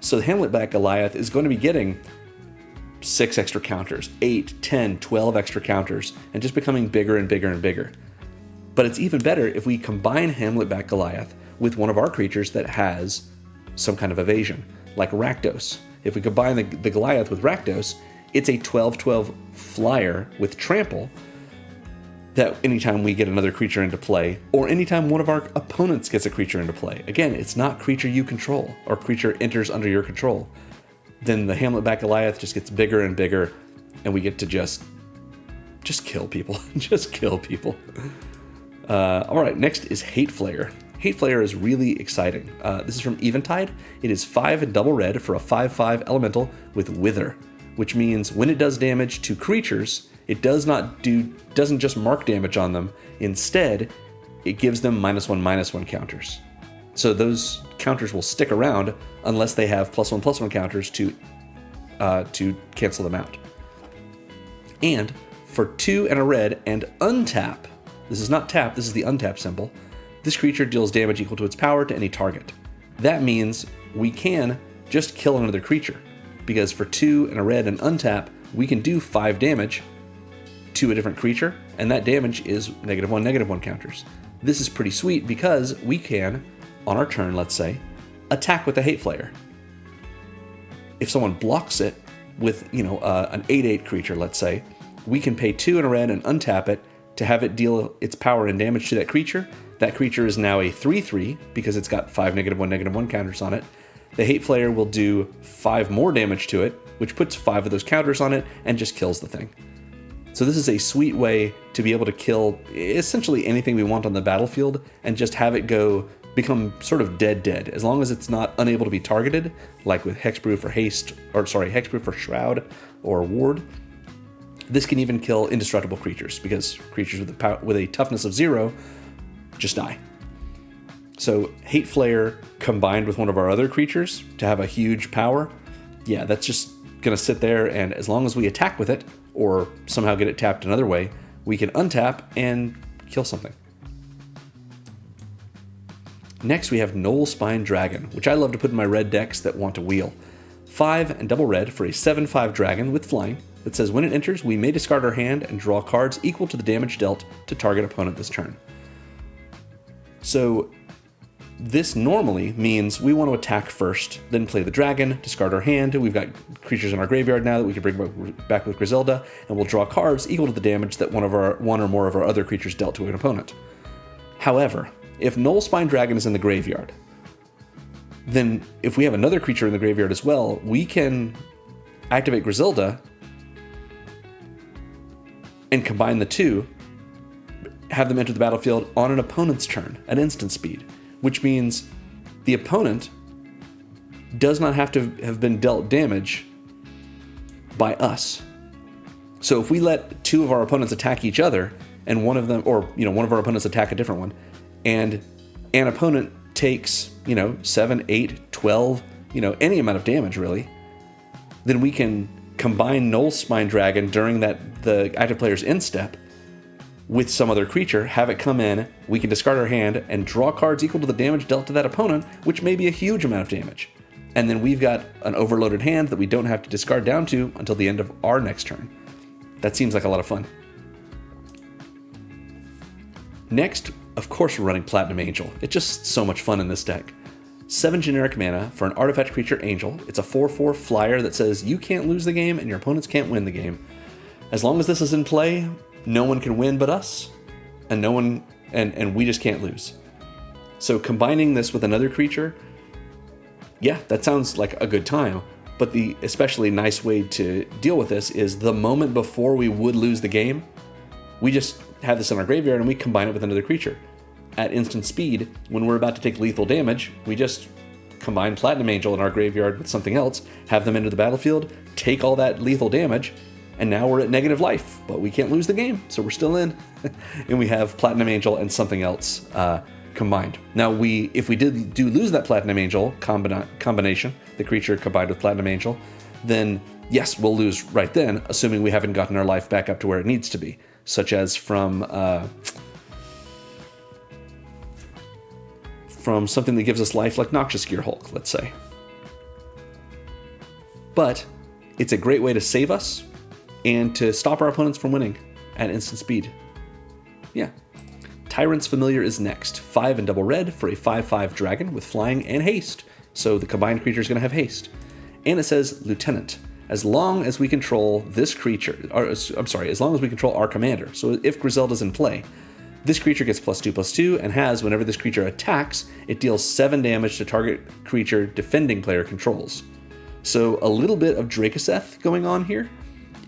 So the Hamlet Back Goliath is going to be getting 6 extra counters, 8, 10, 12 extra counters, and just becoming bigger and bigger and bigger. But it's even better if we combine Hamlet Back Goliath with one of our creatures that has some kind of evasion, like Rakdos. If we combine the Goliath with Rakdos, it's a 12/12 flyer with trample that anytime we get another creature into play, or anytime one of our opponents gets a creature into play, again, it's not creature you control, or creature enters under your control, then the Hamlet Back Goliath just gets bigger and bigger, and we get to just kill people. Just kill people. Alright, next is Hate Flare. Hate Flare is really exciting. This is from Eventide. It is 5 and double red for a 5/5 elemental with Wither, which means when it does damage to creatures, it doesn't just mark damage on them. Instead, it gives them -1/-1 counters. So those counters will stick around unless they have +1/+1 counters to cancel them out. And for 2 and a red and untap this is not tap, this is the untap symbol, this creature deals damage equal to its power to any target. That means we can just kill another creature, because for 2 and a red and untap, we can do 5 damage to a different creature, and that damage is -1, -1 counters. This is pretty sweet because we can, on our turn, let's say, attack with the Hate Flayer. If someone blocks it with, an 8/8 creature, let's say, we can pay 2 and a red and untap it to have it deal its power and damage to that creature. That creature is now a 3/3 because it's got 5 -1, -1 counters on it. The Hate Flayer will do 5 more damage to it, which puts 5 of those counters on it and just kills the thing. So this is a sweet way to be able to kill essentially anything we want on the battlefield and just have it become sort of dead, as long as it's not unable to be targeted, like with Hexbrew for Haste, Hexbrew for Shroud or Ward. This can even kill indestructible creatures, because creatures with a toughness of 0 just die. So Hate Flayer combined with one of our other creatures to have a huge power, yeah, that's just going to sit there, and as long as we attack with it, or somehow get it tapped another way, we can untap and kill something. Next we have Knoll Spine Dragon, which I love to put in my red decks that want to wheel. 5 and double red for a 7/5 dragon with flying that says when it enters, we may discard our hand and draw cards equal to the damage dealt to target opponent this turn. So this normally means we want to attack first, then play the dragon, discard our hand. We've got creatures in our graveyard now that we can bring back with Grusilda, and we'll draw cards equal to the damage that one or more of our other creatures dealt to an opponent. However, if Knoll Spine Dragon is in the graveyard, then if we have another creature in the graveyard as well, we can activate Grusilda and combine the two, have them enter the battlefield on an opponent's turn at instant speed, which means the opponent does not have to have been dealt damage by us. So if we let 2 of our opponents attack each other, and one of our opponents attack a different one, and an opponent takes, 7, 8, 12, any amount of damage really, then we can combine Knoll Spine Dragon during the active player's end step with some other creature, have it come in, we can discard our hand and draw cards equal to the damage dealt to that opponent, which may be a huge amount of damage. And then we've got an overloaded hand that we don't have to discard down to until the end of our next turn. That seems like a lot of fun. Next, of course, we're running Platinum Angel. It's just so much fun in this deck. 7 generic mana for an artifact creature Angel. It's a 4/4 flyer that says you can't lose the game and your opponents can't win the game. As long as this is in play, no one can win but us, and we just can't lose. So combining this with another creature, yeah, that sounds like a good time. But the especially nice way to deal with this is the moment before we would lose the game, we just have this in our graveyard and we combine it with another creature. At instant speed, when we're about to take lethal damage, we just combine Platinum Angel in our graveyard with something else, have them enter the battlefield, take all that lethal damage, and now we're at negative life, but we can't lose the game, so we're still in. And we have Platinum Angel and something else combined. Now, if we do lose that Platinum Angel combination, the creature combined with Platinum Angel, then yes, we'll lose right then, assuming we haven't gotten our life back up to where it needs to be, such as from something that gives us life like Noxious Gear Hulk, let's say. But it's a great way to save us and to stop our opponents from winning at instant speed. Yeah. Tyrant's Familiar is next. 5 and double red for a 5/5 dragon with flying and haste. So the combined creature is going to have haste. And it says Lieutenant. As long as we control this creature, as long as we control our commander. So if Griselda's in play, this creature gets +2/+2 and has, whenever this creature attacks, it deals 7 damage to target creature defending player controls. So a little bit of Drakoseth going on here.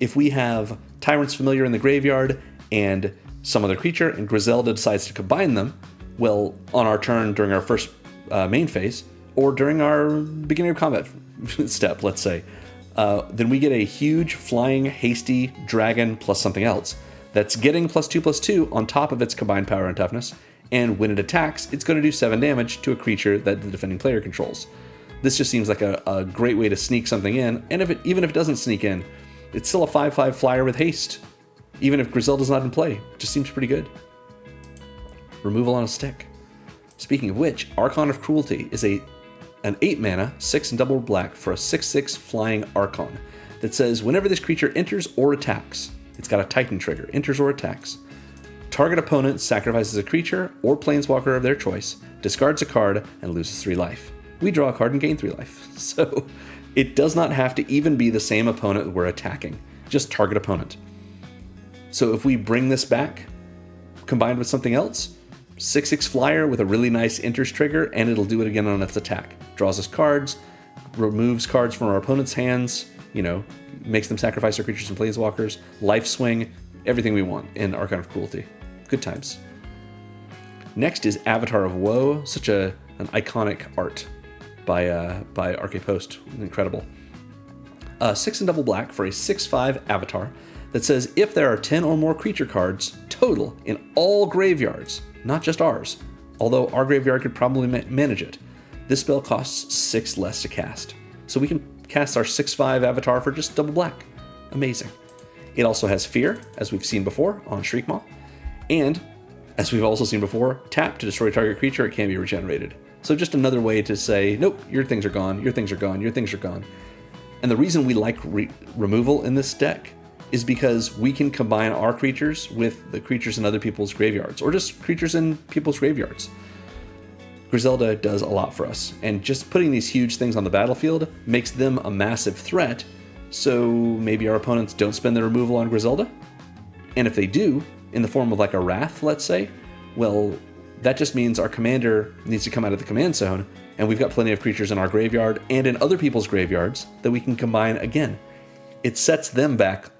If we have Tyrant's Familiar in the graveyard and some other creature, and Griselda decides to combine them, well, on our turn during our first main phase, or during our beginning of combat step, let's say, then we get a huge flying, hasty dragon plus something else that's getting +2/+2 on top of its combined power and toughness, and when it attacks, it's going to do 7 damage to a creature that the defending player controls. This just seems like a great way to sneak something in, and even if it doesn't sneak in, it's still a 5/5 flyer with haste. Even if Griselda's not in play, it just seems pretty good. removal on a stick. Speaking of which, Archon of Cruelty is an 8 mana, 6 and double black for a 6/6 flying Archon that says whenever this creature enters or attacks, it's got a Titan trigger, enters or attacks, target opponent sacrifices a creature or planeswalker of their choice, discards a card, and loses 3 life. We draw a card and gain 3 life. So it does not have to even be the same opponent we're attacking, just target opponent. So if we bring this back, combined with something else, 6/6 flyer with a really nice enters trigger, and it'll do it again on its attack. Draws us cards, removes cards from our opponent's hands, makes them sacrifice their creatures and planeswalkers, life swing, everything we want in Archon of Cruelty. Good times. Next is Avatar of Woe, such an iconic art by Arcade Post. Incredible. 6 and double black for a 6/5 Avatar that says if there are 10 or more creature cards total in all graveyards, not just ours, although our graveyard could probably manage it, this spell costs 6 less to cast. So we can cast our 6/5 Avatar for just double black. Amazing. It also has Fear, as we've seen before on Shriekmaw, and as we've also seen before, tap to destroy target creature, it can be regenerated. So just another way to say, nope, your things are gone, your things are gone, your things are gone. And the reason we like removal in this deck is because we can combine our creatures with the creatures in other people's graveyards, or just creatures in people's graveyards. Grusilda does a lot for us, and just putting these huge things on the battlefield makes them a massive threat, so maybe our opponents don't spend their removal on Grusilda? And if they do, in the form of like a Wrath, let's say, well, that just means our commander needs to come out of the command zone, and we've got plenty of creatures in our graveyard and in other people's graveyards that we can combine again. It sets them back,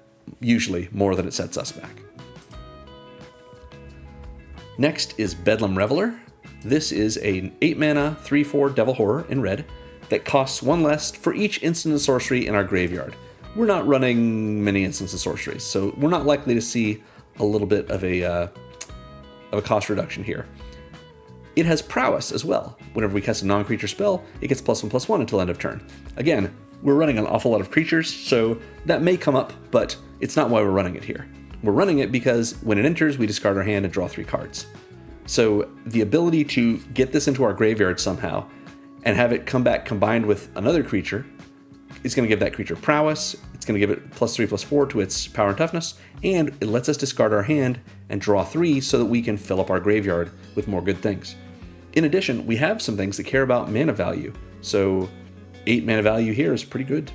usually, more than it sets us back. Next is Bedlam Reveler. This is an 8 mana, 3/4 Devil Horror in red that costs 1 less for each instant and sorcery in our graveyard. We're not running many instants and sorceries, so we're not likely to see a little bit of a cost reduction here. It has Prowess as well. Whenever we cast a non-creature spell, it gets +1/+1 until end of turn. Again, we're running an awful lot of creatures, so that may come up, but it's not why we're running it here. We're running it because when it enters, we discard our hand and draw 3 cards. So the ability to get this into our graveyard somehow and have it come back combined with another creature is going to give that creature Prowess, it's going to give it +3/+4 to its power and toughness, and it lets us discard our hand and draw 3 so that we can fill up our graveyard with more good things. In addition, we have some things that care about mana value, so 8 mana value here is pretty good.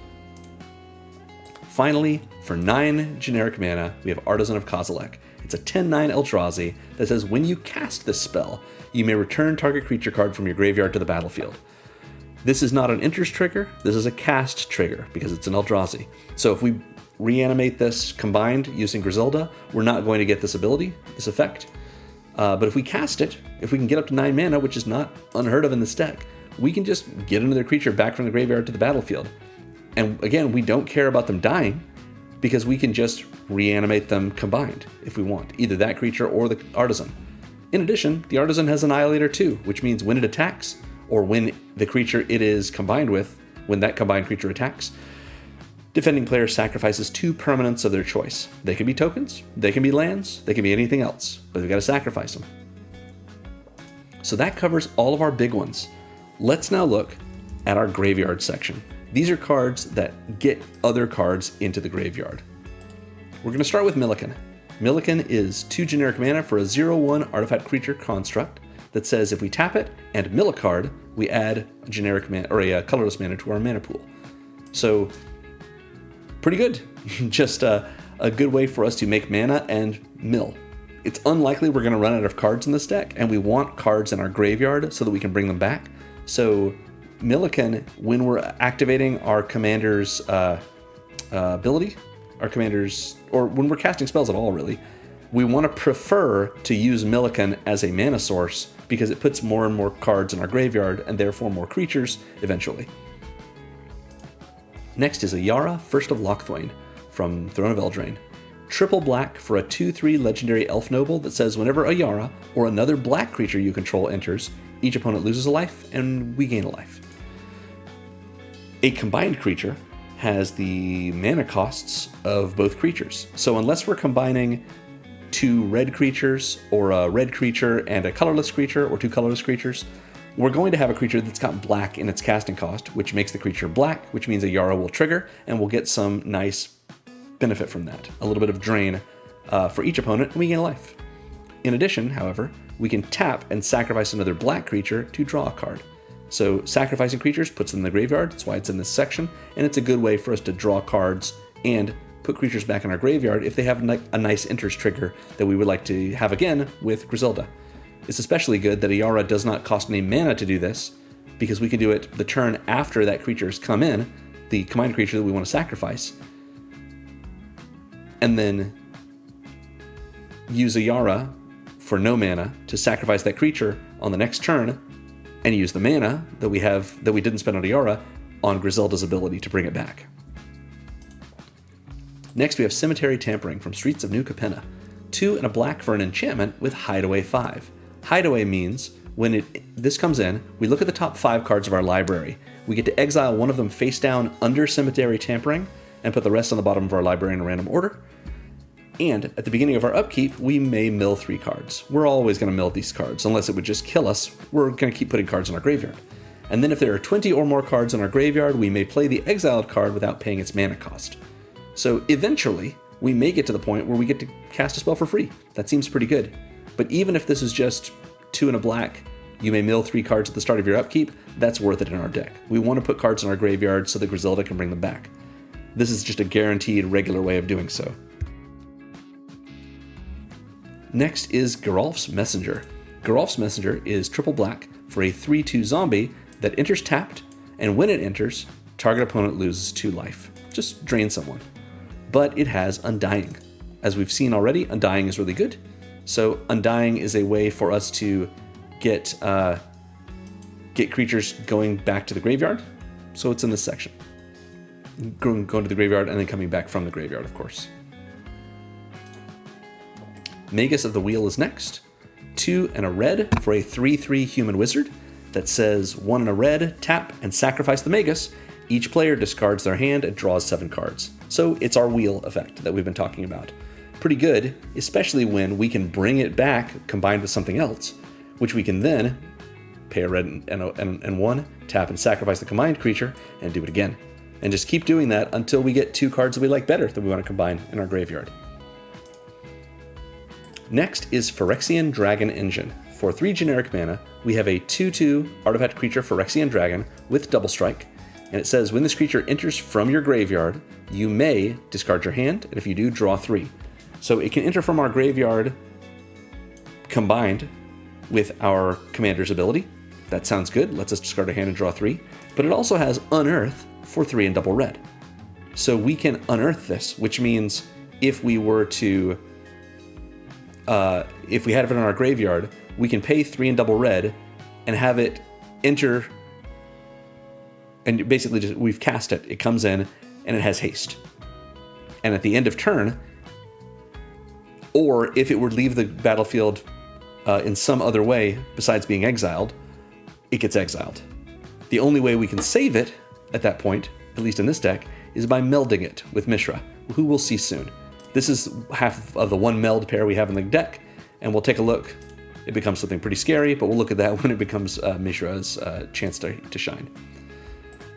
Finally, for 9 generic mana, we have Artisan of Kozilek. It's a 10/9 Eldrazi that says when you cast this spell, you may return target creature card from your graveyard to the battlefield. This is not an enters trigger, this is a cast trigger because it's an Eldrazi. So if we reanimate this combined using Grusilda, we're not going to get this ability, this effect. But if we cast it, if we can get up to 9 mana, which is not unheard of in this deck, we can just get another creature back from the graveyard to the battlefield. And again, we don't care about them dying because we can just reanimate them combined if we want, either that creature or the Artisan. In addition, the Artisan has Annihilator too, which means when it attacks, or when the creature it is combined with, when that combined creature attacks, defending player sacrifices 2 permanents of their choice. They can be tokens, they can be lands, they can be anything else, but they've got to sacrifice them. So that covers all of our big ones. Let's now look at our graveyard section. These are cards that get other cards into the graveyard. We're going to start with Millikan. Millikan is 2 generic mana for a 0/1 artifact creature construct that says if we tap it and mill a card, we add a generic mana or a colorless mana to our mana pool. So pretty good. Just a good way for us to make mana and mill. It's unlikely we're going to run out of cards in this deck, and we want cards in our graveyard so that we can bring them back. So Millikan, when we're activating our commander's ability, our commander's, or when we're casting spells at all really, we want to prefer to use Millikan as a mana source because it puts more and more cards in our graveyard and therefore more creatures eventually. Next is a Yara, First of Lochthwain from Throne of Eldraine. Triple black for a 2/3 legendary elf noble that says whenever a Yara or another black creature you control enters, each opponent loses a life and we gain a life. A combined creature has the mana costs of both creatures. So unless we're combining 2 red creatures, or a red creature and a colorless creature, or 2 colorless creatures, we're going to have a creature that's got black in its casting cost, which makes the creature black, which means a Yara will trigger, and we'll get some nice benefit from that. A little bit of drain for each opponent, and we gain a life. In addition, however, we can tap and sacrifice another black creature to draw a card. So sacrificing creatures puts them in the graveyard, that's why it's in this section, and it's a good way for us to draw cards and put creatures back in our graveyard if they have a nice enters trigger that we would like to have again with Grusilda. It's especially good that a Yara does not cost any mana to do this, because we can do it the turn after that creature's come in, the combined creature that we want to sacrifice, and then use a Yara for no mana to sacrifice that creature on the next turn, and use the mana that we didn't spend on a Yara on Grusilda's ability to bring it back. Next we have Cemetery Tampering from Streets of New Capenna. 2 and a black for an enchantment with Hideaway 5. Hideaway means when this comes in, we look at the top 5 cards of our library. We get to exile one of them face down under Cemetery Tampering and put the rest on the bottom of our library in a random order. And at the beginning of our upkeep, we may mill 3 cards. We're always going to mill these cards, unless it would just kill us. We're going to keep putting cards in our graveyard. And then if there are 20 or more cards in our graveyard, we may play the exiled card without paying its mana cost. So eventually, we may get to the point where we get to cast a spell for free. That seems pretty good. But even if this is just 2 and a black, you may mill 3 cards at the start of your upkeep, that's worth it in our deck. We want to put cards in our graveyard so that Grusilda can bring them back. This is just a guaranteed regular way of doing so. Next is Geralf's Messenger. Geralf's Messenger is triple black for a 3/2 zombie that enters tapped, and when it enters, target opponent loses 2 life. Just drain someone. But it has Undying. As we've seen already, Undying is really good. So Undying is a way for us to get creatures going back to the graveyard. So it's in this section. Going to the graveyard and then coming back from the graveyard, of course. Magus of the Wheel is next. 2 and a red for a 3/3 human wizard that says 1 and a red, tap, and sacrifice the Magus. Each player discards their hand and draws 7 cards. So it's our wheel effect that we've been talking about. Pretty good, especially when we can bring it back combined with something else, which we can then pay a red and 1, tap and sacrifice the combined creature, and do it again. And just keep doing that until we get 2 cards that we like better that we want to combine in our graveyard. Next is Phyrexian Dragon Engine. For 3 generic mana, we have a 2/2 artifact creature Phyrexian Dragon with double strike, and it says when this creature enters from your graveyard, you may discard your hand, and if you do, draw 3. So it can enter from our graveyard combined with our commander's ability. That sounds good, lets us discard a hand and draw 3, but it also has Unearth for 3 and double red. So we can unearth this, which means if we were to if we had it in our graveyard, we can pay 3 and double red and have it enter, and basically just, we've cast it, it comes in, and it has haste. And at the end of turn, or if it would leave the battlefield in some other way besides being exiled, it gets exiled. The only way we can save it at that point, at least in this deck, is by melding it with Mishra, who we'll see soon. This is half of the 1 meld pair we have in the deck, and we'll take a look. It becomes something pretty scary, but we'll look at that when it becomes Mishra's chance to shine.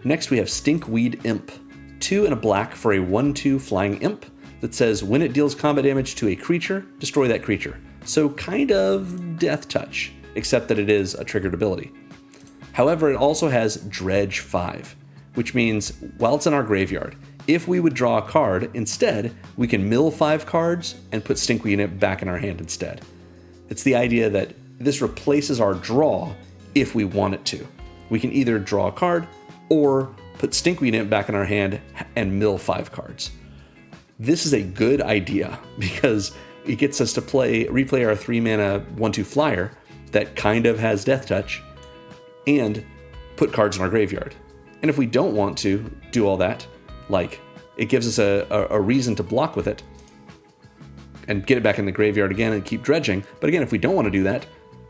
Next we have Stinkweed Imp. 2 and a black for a 1/2 flying imp that says when it deals combat damage to a creature, destroy that creature. So kind of Death Touch, except that it is a triggered ability. However, it also has Dredge 5, which means while it's in our graveyard, if we would draw a card, instead, we can mill 5 cards and put Stinkweed Imp back in our hand instead. It's the idea that this replaces our draw if we want it to. We can either draw a card or put Stinkweed Imp back in our hand and mill 5 cards. This is a good idea because it gets us to replay our 3 mana 1/2 flyer that kind of has Death Touch and put cards in our graveyard. And if we don't want to do all that, like it gives us a reason to block with it and get it back in the graveyard again and keep dredging. But again, if we don't want to do that,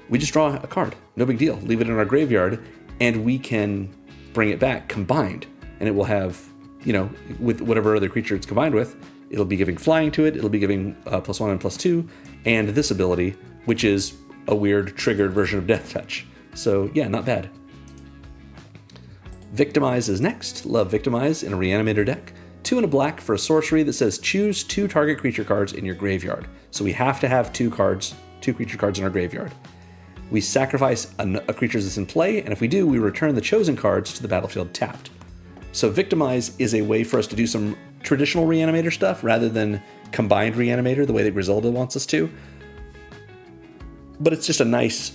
we just draw a card. No big deal. Leave it in our graveyard and we can bring it back combined. And it will have, with whatever other creature it's combined with, It'll be giving flying to it. It'll be giving +1 and +2, and this ability, which is a weird triggered version of Death Touch. So yeah, not bad. Victimize is next. Love Victimize in a Reanimator deck. 2 and a black for a sorcery that says choose 2 target creature cards in your graveyard. So we have to have 2 creature cards in our graveyard. We sacrifice a creature that's in play, and if we do, we return the chosen cards to the battlefield tapped. So Victimize is a way for us to do some traditional Reanimator stuff rather than combined Reanimator the way that Grusilda wants us to. But it's just a nice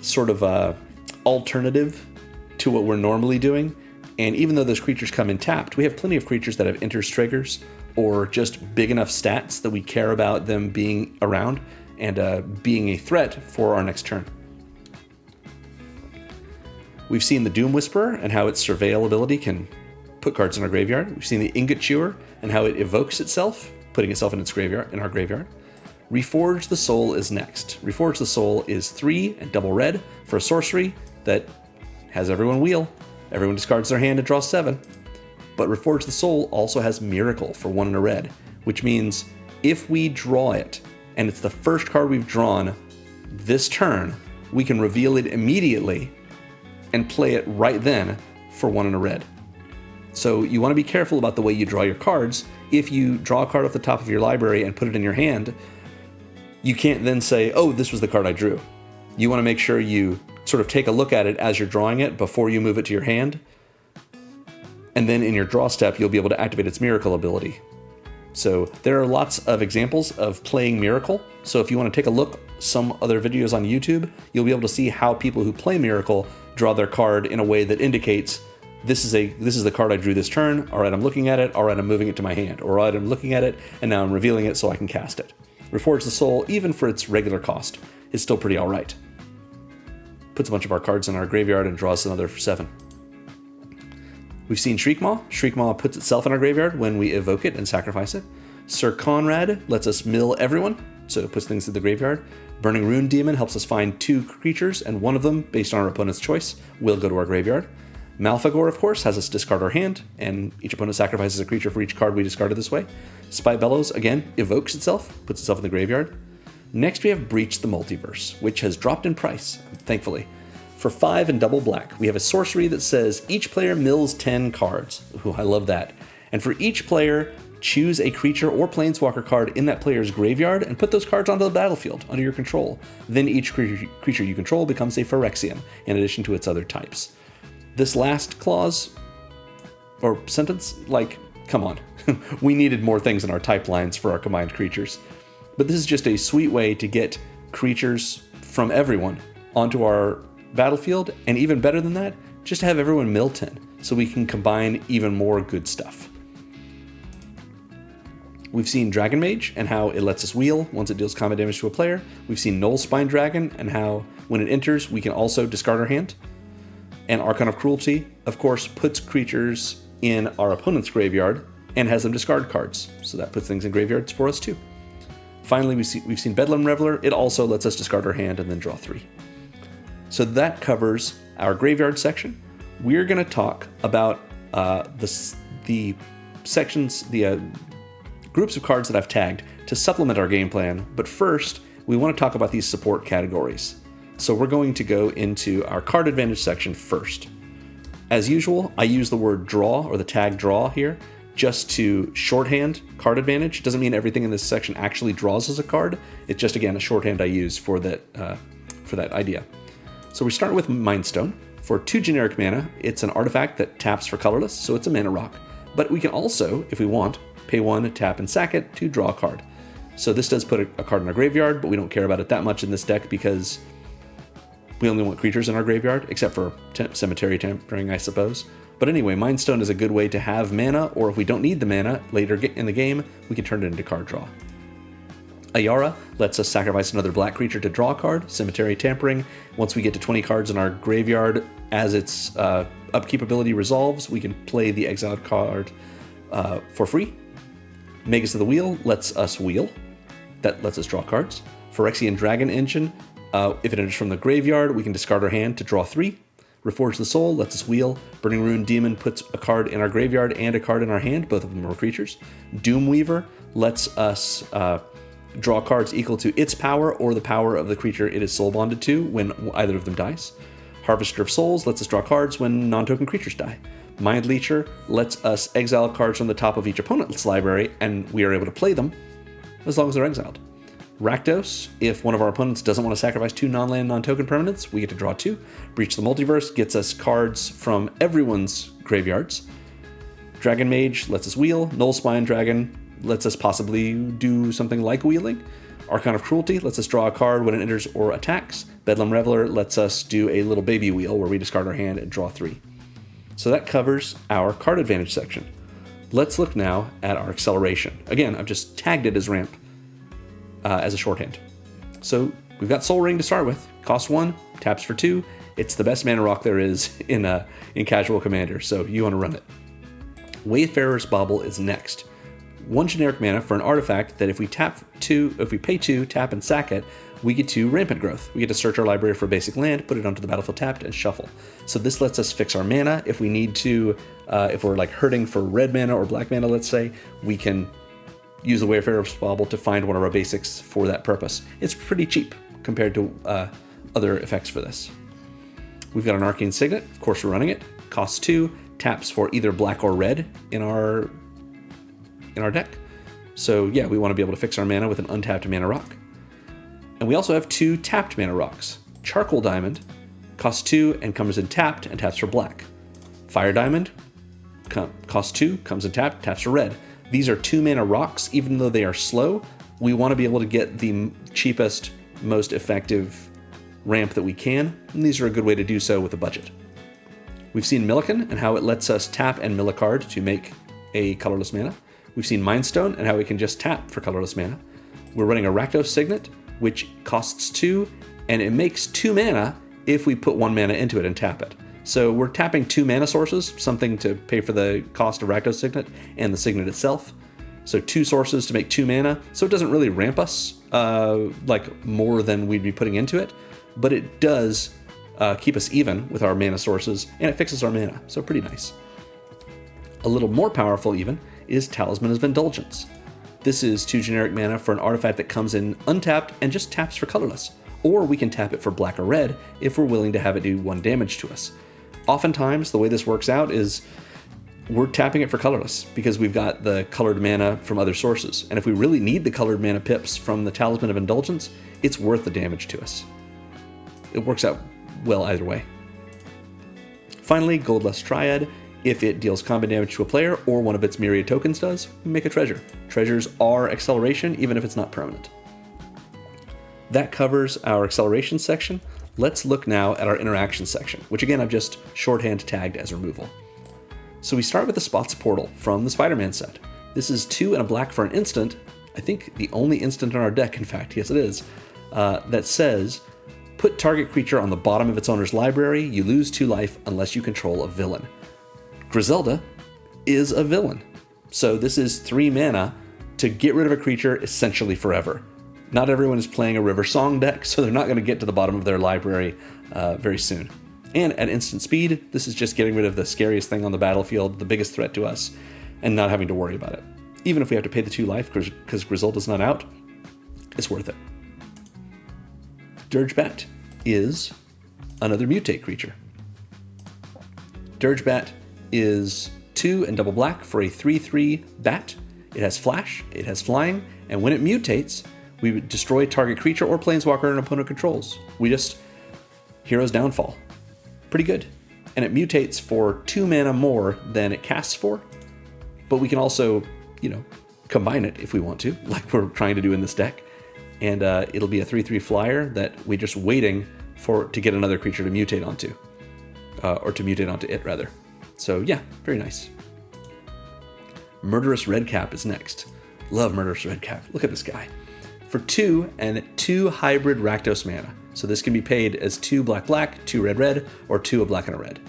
sort of alternative to what we're normally doing. And even though those creatures come in tapped, we have plenty of creatures that have enters triggers or just big enough stats that we care about them being around and being a threat for our next turn. We've seen the Doom Whisperer and how its Surveil ability can put cards in our graveyard. We've seen the Ingot Chewer and how it evokes itself, putting itself in our graveyard. Reforge the Soul is next. Reforge the Soul is 3 and double red for a sorcery that has everyone wheel. Everyone discards their hand and draws 7. But Reforge the Soul also has Miracle for 1 and a red, which means if we draw it, and it's the first card we've drawn this turn, we can reveal it immediately and play it right then for 1 and a red. So you want to be careful about the way you draw your cards. If you draw a card off the top of your library and put it in your hand, you can't then say, oh, this was the card I drew. You want to make sure you sort of take a look at it as you're drawing it before you move it to your hand. And then in your draw step, you'll be able to activate its Miracle ability. So there are lots of examples of playing Miracle. So if you want to take a look, some other videos on YouTube, you'll be able to see how people who play Miracle draw their card in a way that indicates this is the card I drew this turn. All right, I'm looking at it. All right, I'm moving it to my hand. All right, I'm looking at it, and now I'm revealing it so I can cast it. Reforge the Soul, even for its regular cost, is still pretty all right. Puts a bunch of our cards in our graveyard and draws another for 7. We've seen Shriekmaw. Shriekmaw puts itself in our graveyard when we evoke it and sacrifice it. Sir Conrad lets us mill everyone, so it puts things in the graveyard. Burning Rune Demon helps us find 2 creatures, and one of them, based on our opponent's choice, will go to our graveyard. Malfagor, of course, has us discard our hand, and each opponent sacrifices a creature for each card we discarded this way. Spite Bellows, again, evokes itself, puts itself in the graveyard. Next, we have Breach the Multiverse, which has dropped in price, thankfully. For 5 and double black, we have a sorcery that says each player mills 10 cards. Ooh, I love that. And for each player, choose a creature or planeswalker card in that player's graveyard and put those cards onto the battlefield under your control. Then each creature you control becomes a Phyrexian, in addition to its other types. This last clause, or sentence, like, come on. We needed more things in our type lines for our combined creatures. But this is just a sweet way to get creatures from everyone onto our battlefield, and even better than that, just to have everyone mill 10, so we can combine even more good stuff. We've seen Dragon Mage and how it lets us wheel once it deals combat damage to a player. We've seen Null Spine Dragon and how when it enters, we can also discard our hand. And Archon of Cruelty, of course, puts creatures in our opponent's graveyard and has them discard cards. So that puts things in graveyards for us too. Finally, we've seen Bedlam Reveler. It also lets us discard our hand and then draw 3. So that covers our graveyard section. We're going to talk about the sections, the groups of cards that I've tagged to supplement our game plan. But first, we want to talk about these support categories. So we're going to go into our card advantage section first. As usual, I use the word draw or the tag draw here just to shorthand card advantage. Doesn't mean everything in this section actually draws as a card. It's just, again, a shorthand I use for that idea. So we start with Mind Stone. For 2 generic mana, it's an artifact that taps for colorless, so it's a mana rock. But we can also, if we want, pay 1, tap, and sack it to draw a card. So this does put a card in our graveyard, but we don't care about it that much in this deck because we only want creatures in our graveyard, except for Cemetery Tampering, I suppose. But anyway, Mind Stone is a good way to have mana, or if we don't need the mana later in the game, we can turn it into card draw. Ayara lets us sacrifice another black creature to draw a card, Cemetery Tampering. Once we get to 20 cards in our graveyard, as its upkeep ability resolves, we can play the exiled card for free. Magus of the Wheel lets us wheel. That lets us draw cards. Phyrexian Dragon Engine, if it enters from the graveyard, we can discard our hand to draw 3. Reforge the Soul lets us wheel. Burning Rune Demon puts a card in our graveyard and a card in our hand. Both of them are creatures. Doomweaver lets us draw cards equal to its power or the power of the creature it is soul bonded to when either of them dies. Harvester of Souls lets us draw cards when non-token creatures die. Mind Leecher lets us exile cards from the top of each opponent's library, and we are able to play them as long as they're exiled. Rakdos, if one of our opponents doesn't want to sacrifice 2 non-land, non-token permanents, we get to draw 2. Breach the Multiverse gets us cards from everyone's graveyards. Dragon Mage lets us wheel. Nullspine Dragon lets us possibly do something like wheeling. Archon of Cruelty lets us draw a card when it enters or attacks. Bedlam Reveler lets us do a little baby wheel where we discard our hand and draw 3. So that covers our card advantage section. Let's look now at our acceleration. Again, I've just tagged it as ramp as a shorthand. So we've got Soul Ring to start with. Cost 1, taps for 2. It's the best mana rock there is in Casual Commander, so you want to run it. Wayfarer's Bauble is next. 1 generic mana for an artifact that if we pay 2, tap and sack it, we get to Rampant Growth. We get to search our library for a basic land, put it onto the battlefield tapped, and shuffle. So this lets us fix our mana. If we need to, if we're like hurting for red mana or black mana, let's say, we can use the Wayfarer's Bauble to find one of our basics for that purpose. It's pretty cheap compared to other effects for this. We've got an Arcane Signet. Of course, we're running it. Costs 2, taps for either black or red in our deck. So yeah, we want to be able to fix our mana with an untapped mana rock. And we also have 2 tapped mana rocks. Charcoal Diamond costs 2 and comes in tapped and taps for black. Fire Diamond costs 2, comes in tapped, taps for red. These are 2 mana rocks. Even though they are slow, we want to be able to get the cheapest, most effective ramp that we can, and these are a good way to do so with a budget. We've seen Millikan and how it lets us tap and mill a card to make a colorless mana. We've seen Mindstone and how we can just tap for colorless mana. We're running a Rakdos Signet, which costs 2, and it makes 2 mana if we put 1 mana into it and tap it. So we're tapping 2 mana sources, something to pay for the cost of Rakdos Signet and the Signet itself. So 2 sources to make 2 mana. So it doesn't really ramp us like more than we'd be putting into it, but it does keep us even with our mana sources, and it fixes our mana. So pretty nice. A little more powerful even is Talisman of Indulgence. This is 2 generic mana for an artifact that comes in untapped and just taps for colorless. Or we can tap it for black or red if we're willing to have it do 1 damage to us. Oftentimes, the way this works out is we're tapping it for colorless because we've got the colored mana from other sources. And if we really need the colored mana pips from the Talisman of Indulgence, it's worth the damage to us. It works out well either way. Finally, Goldlust Triad. If it deals combat damage to a player or one of its myriad tokens does, make a treasure. Treasures are acceleration, even if it's not permanent. That covers our acceleration section. Let's look now at our interaction section, which again I've just shorthand tagged as removal. So we start with the Spots Portal from the Spider-Man set. This is 2 and a black for an instant, I think the only instant in our deck, in fact, yes it is, that says, put target creature on the bottom of its owner's library, you lose 2 life unless you control a villain. Grusilda is a villain. So this is 3 mana to get rid of a creature essentially forever. Not everyone is playing a River Song deck, so they're not going to get to the bottom of their library very soon. And at instant speed, this is just getting rid of the scariest thing on the battlefield, the biggest threat to us, and not having to worry about it. Even if we have to pay the 2 life because Griselda's not out, it's worth it. Dirgebat is another mutate creature. Dirgebat is 2 and double black for a 3/3 bat. It has flash, it has flying, and when it mutates, we would destroy target creature or planeswalker an opponent controls. We just Hero's Downfall. Pretty good. And it mutates for 2 mana more than it casts for, but we can also, combine it if we want to, like we're trying to do in this deck. And it'll be a 3/3 flyer that we're just waiting to get another creature to mutate onto, or to mutate onto it rather. So yeah, very nice. Murderous Redcap is next. Love Murderous Redcap. Look at this guy. For 2 and 2 hybrid Rakdos mana. So this can be paid as 2 black, 2 red, or 2 a black and a red.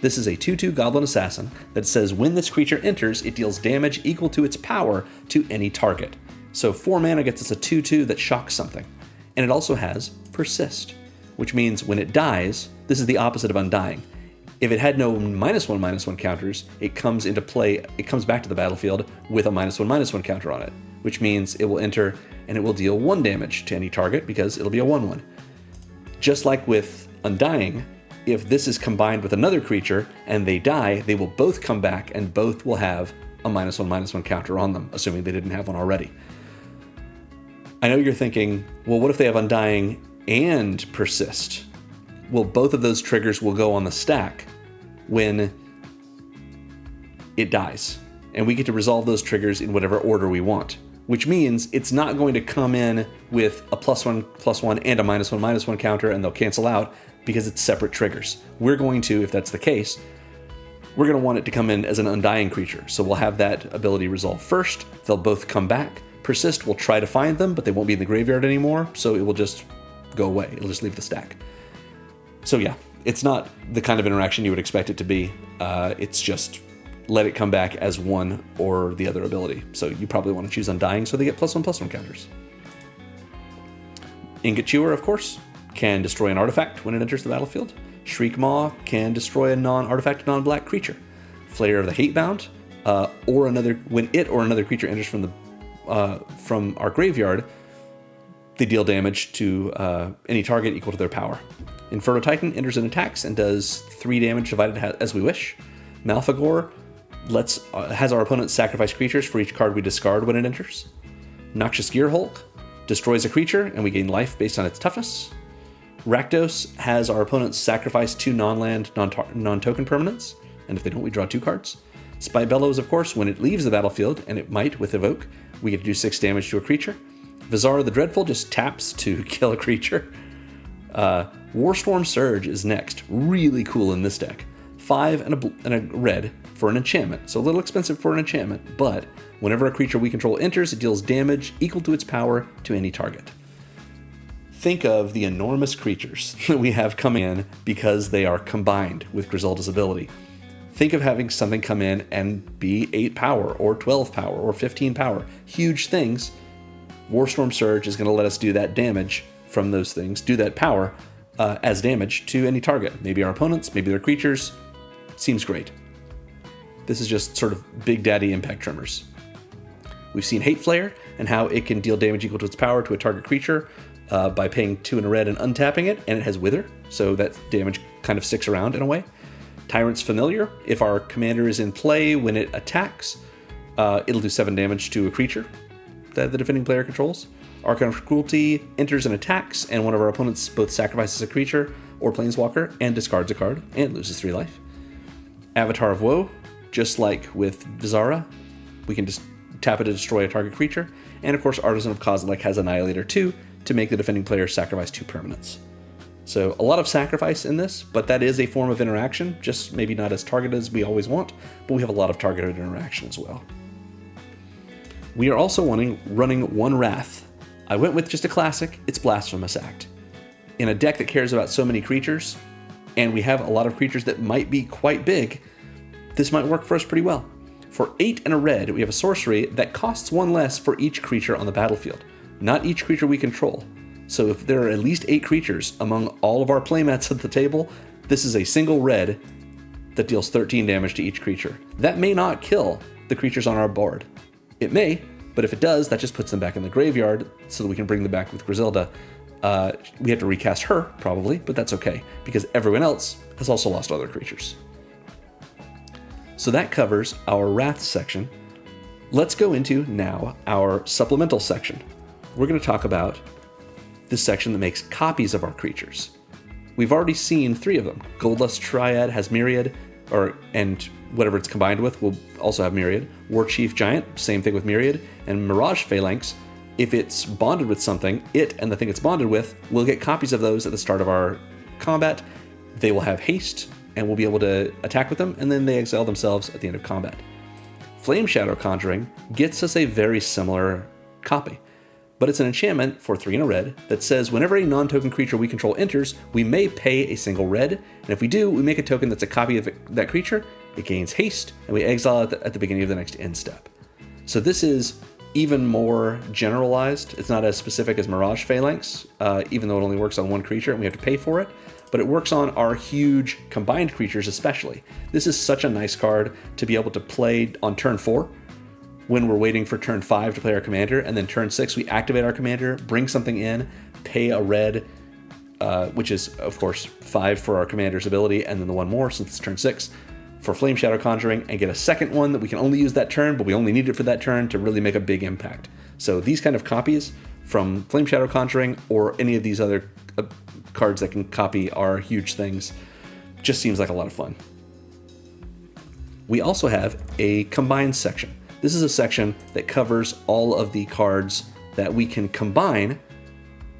This is a 2/2 Goblin Assassin that says when this creature enters, it deals damage equal to its power to any target. So 4 mana gets us a 2/2 that shocks something. And it also has Persist. which means when it dies, this is the opposite of Undying. If it had no -1/-1 counters, it comes into play, it comes back to the battlefield with a -1/-1 counter on it, which means it will enter and it will deal 1 damage to any target because it'll be a 1/1. Just like with Undying, if this is combined with another creature and they die, they will both come back and both will have a -1/-1 counter on them, assuming they didn't have one already. I know you're thinking, well, what if they have Undying and Persist? Well, both of those triggers will go on the stack when it dies, and we get to resolve those triggers in whatever order we want, which means it's not going to come in with a +1/+1 and a -1/-1 counter and they'll cancel out because it's separate triggers. We're going to, if that's the case, we're going to want it to come in as an Undying creature, so we'll have that ability resolve first. They'll both come back. Persist will try to find them, but they won't be in the graveyard anymore, so it will just go away. It'll just leave the stack. So yeah, it's not the kind of interaction you would expect it to be. It's just let it come back as one or the other ability. So you probably want to choose Undying so they get +1/+1 counters. Ingot Chewer, of course, can destroy an artifact when it enters the battlefield. Shriek Maw can destroy a non-artifact, non-black creature. Flayer of the Hatebound, when it or another creature enters from our graveyard, they deal damage to any target equal to their power. Inferno Titan enters and attacks and does 3 damage divided as we wish. Malfagor has our opponent sacrifice creatures for each card we discard when it enters. Noxious Gearhulk destroys a creature and we gain life based on its toughness. Rakdos has our opponent sacrifice 2 non-land, non-token permanents, and if they don't, we draw 2 cards. Spite Bellows, of course, when it leaves the battlefield, and it might with Evoke, we get to do 6 damage to a creature. Vizara the Dreadful just taps to kill a creature. Warstorm Surge is next. Really cool in this deck. 5 and a red for an enchantment. So a little expensive for an enchantment, but whenever a creature we control enters, it deals damage equal to its power to any target. Think of the enormous creatures that we have coming in because they are combined with Grusilda's ability. Think of having something come in and be 8 power, or 12 power, or 15 power. Huge things. Warstorm Surge is going to let us do that damage from those things, do that power as damage to any target. Maybe our opponents, maybe their creatures. Seems great. This is just sort of Big Daddy impact tremors. We've seen Hate Flayer and how it can deal damage equal to its power to a target creature by paying 2 and a red and untapping it, and it has Wither, so that damage kind of sticks around in a way. Tyrant's Familiar, if our commander is in play when it attacks, it'll do 7 damage to a creature that the defending player controls. Archon of Cruelty enters and attacks, and one of our opponents both sacrifices a creature or planeswalker and discards a card and loses 3 life. Avatar of Woe, just like with Vizara, we can just tap it to destroy a target creature. And of course, Artisan of Kozilek has Annihilator 2 to make the defending player sacrifice 2 permanents. So a lot of sacrifice in this, but that is a form of interaction, just maybe not as targeted as we always want, but we have a lot of targeted interaction as well. We are also running 1 Wrath. I went with just a classic, it's Blasphemous Act. In a deck that cares about so many creatures, and we have a lot of creatures that might be quite big, this might work for us pretty well. For 8 and a red, we have a sorcery that costs 1 less for each creature on the battlefield, not each creature we control. So if there are at least 8 creatures among all of our playmats at the table, this is a single red that deals 13 damage to each creature. That may not kill the creatures on our board. It may, but if it does, that just puts them back in the graveyard so that we can bring them back with Grusilda. We have to recast her, probably, but that's okay, because everyone else has also lost other creatures. So that covers our Wrath section. Let's go into, now, our supplemental section. We're going to talk about this section that makes copies of our creatures. We've already seen 3 of them. Goldlust Triad has Myriad, and whatever it's combined with will also have Myriad. War Chief Giant, same thing with Myriad. And Mirage Phalanx, if it's bonded with something, it and the thing it's bonded with will get copies of those at the start of our combat. They will have haste, and we'll be able to attack with them, and then they exile themselves at the end of combat. Flame Shadow Conjuring gets us a very similar copy, but it's an enchantment for 3 and a red that says whenever a non-token creature we control enters, we may pay a single red, and if we do, we make a token that's a copy of that creature, it gains haste, and we exile it at the beginning of the next end step. So this is even more generalized. It's not as specific as Mirage Phalanx, even though it only works on one creature and we have to pay for it. But it works on our huge combined creatures especially. This is such a nice card to be able to play on turn 4 when we're waiting for turn 5 to play our commander, and then turn 6 we activate our commander, bring something in, pay a red, which is of course 5 for our commander's ability, and then the one more since it's turn 6 for Flame Shadow Conjuring, and get a second one that we can only use that turn, but we only need it for that turn to really make a big impact. So these kind of copies from Flame Shadow Conjuring or any of these other cards that can copy our huge things just seems like a lot of fun. We also have a combined section. This is a section that covers all of the cards that we can combine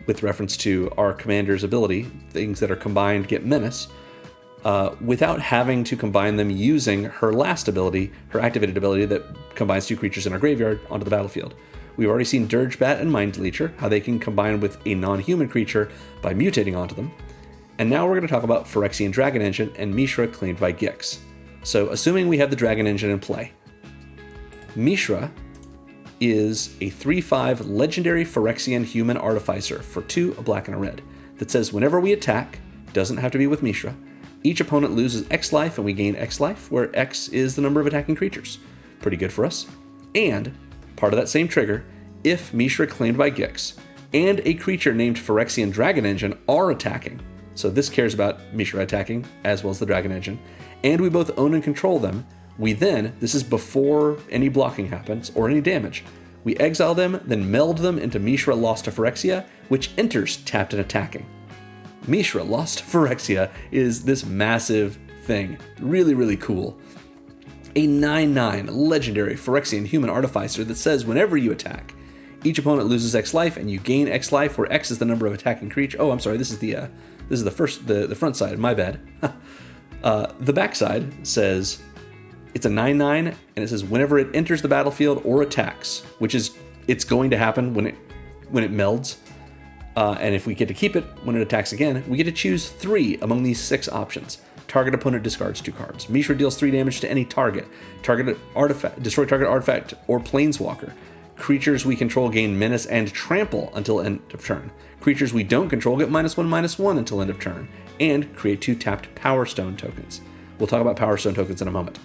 with reference to our commander's ability, things that are combined get menace, without having to combine them using her last ability, her activated ability that combines 2 creatures in our graveyard onto the battlefield. We've already seen Dirgebat and Mind Leecher, how they can combine with a non-human creature by mutating onto them. And now we're going to talk about Phyrexian Dragon Engine and Mishra claimed by Gix. So assuming we have the Dragon Engine in play, Mishra is a 3/5 legendary Phyrexian human artificer for 2, a black and a red, that says whenever we attack, doesn't have to be with Mishra, each opponent loses X life and we gain X life, where X is the number of attacking creatures. Pretty good for us. And part of that same trigger, if Mishra claimed by Gix and a creature named Phyrexian Dragon Engine are attacking, so this cares about Mishra attacking as well as the Dragon Engine, and we both own and control them, we then, this is before any blocking happens or any damage, we exile them, then meld them into Mishra Lost to Phyrexia, which enters tapped and attacking. Mishra Lost to Phyrexia is this massive thing. Really, really cool. A 9/9 legendary Phyrexian human artificer that says whenever you attack, each opponent loses X life and you gain X life, where X is the number of attacking creatures. Oh, I'm sorry, this is the front side, my bad. The back side says it's a 9/9 and it says whenever it enters the battlefield or attacks, which is it's going to happen when it melds. And if we get to keep it when it attacks again, we get to choose 3 among these 6 options. Target opponent discards 2 cards. Mishra deals 3 damage to any target. Destroy target artifact or planeswalker. Creatures we control gain menace and trample until end of turn. Creatures we don't control get -1/-1 until end of turn. And create 2 tapped Power Stone tokens. We'll talk about Power Stone tokens in a moment.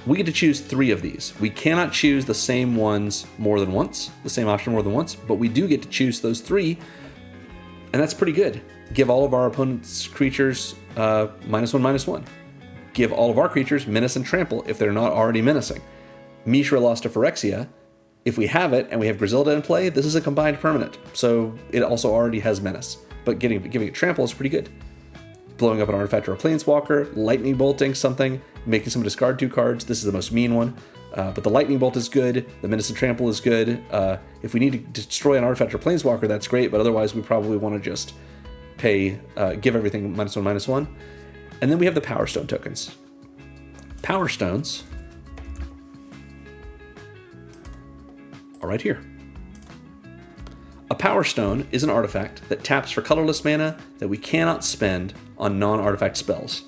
We get to choose 3 of these. We cannot choose the same ones more than once, the same option more than once, but we do get to choose those 3, and that's pretty good. Give all of our opponent's creatures -1/-1. Give all of our creatures menace and trample if they're not already menacing. Mishra Lost to Phyrexia, if we have it and we have Grusilda in play, this is a combined permanent, so it also already has menace, but giving it trample is pretty good. Blowing up an artifact or a planeswalker, lightning bolting something, making someone discard 2 cards. This is the most mean one, but the lightning bolt is good. The menace and trample is good. If we need to destroy an artifact or planeswalker, that's great, but otherwise we probably want to just give everything -1/-1. And then we have the Power Stone tokens. Power Stones are right here. A Power Stone is an artifact that taps for colorless mana that we cannot spend on non-artifact spells.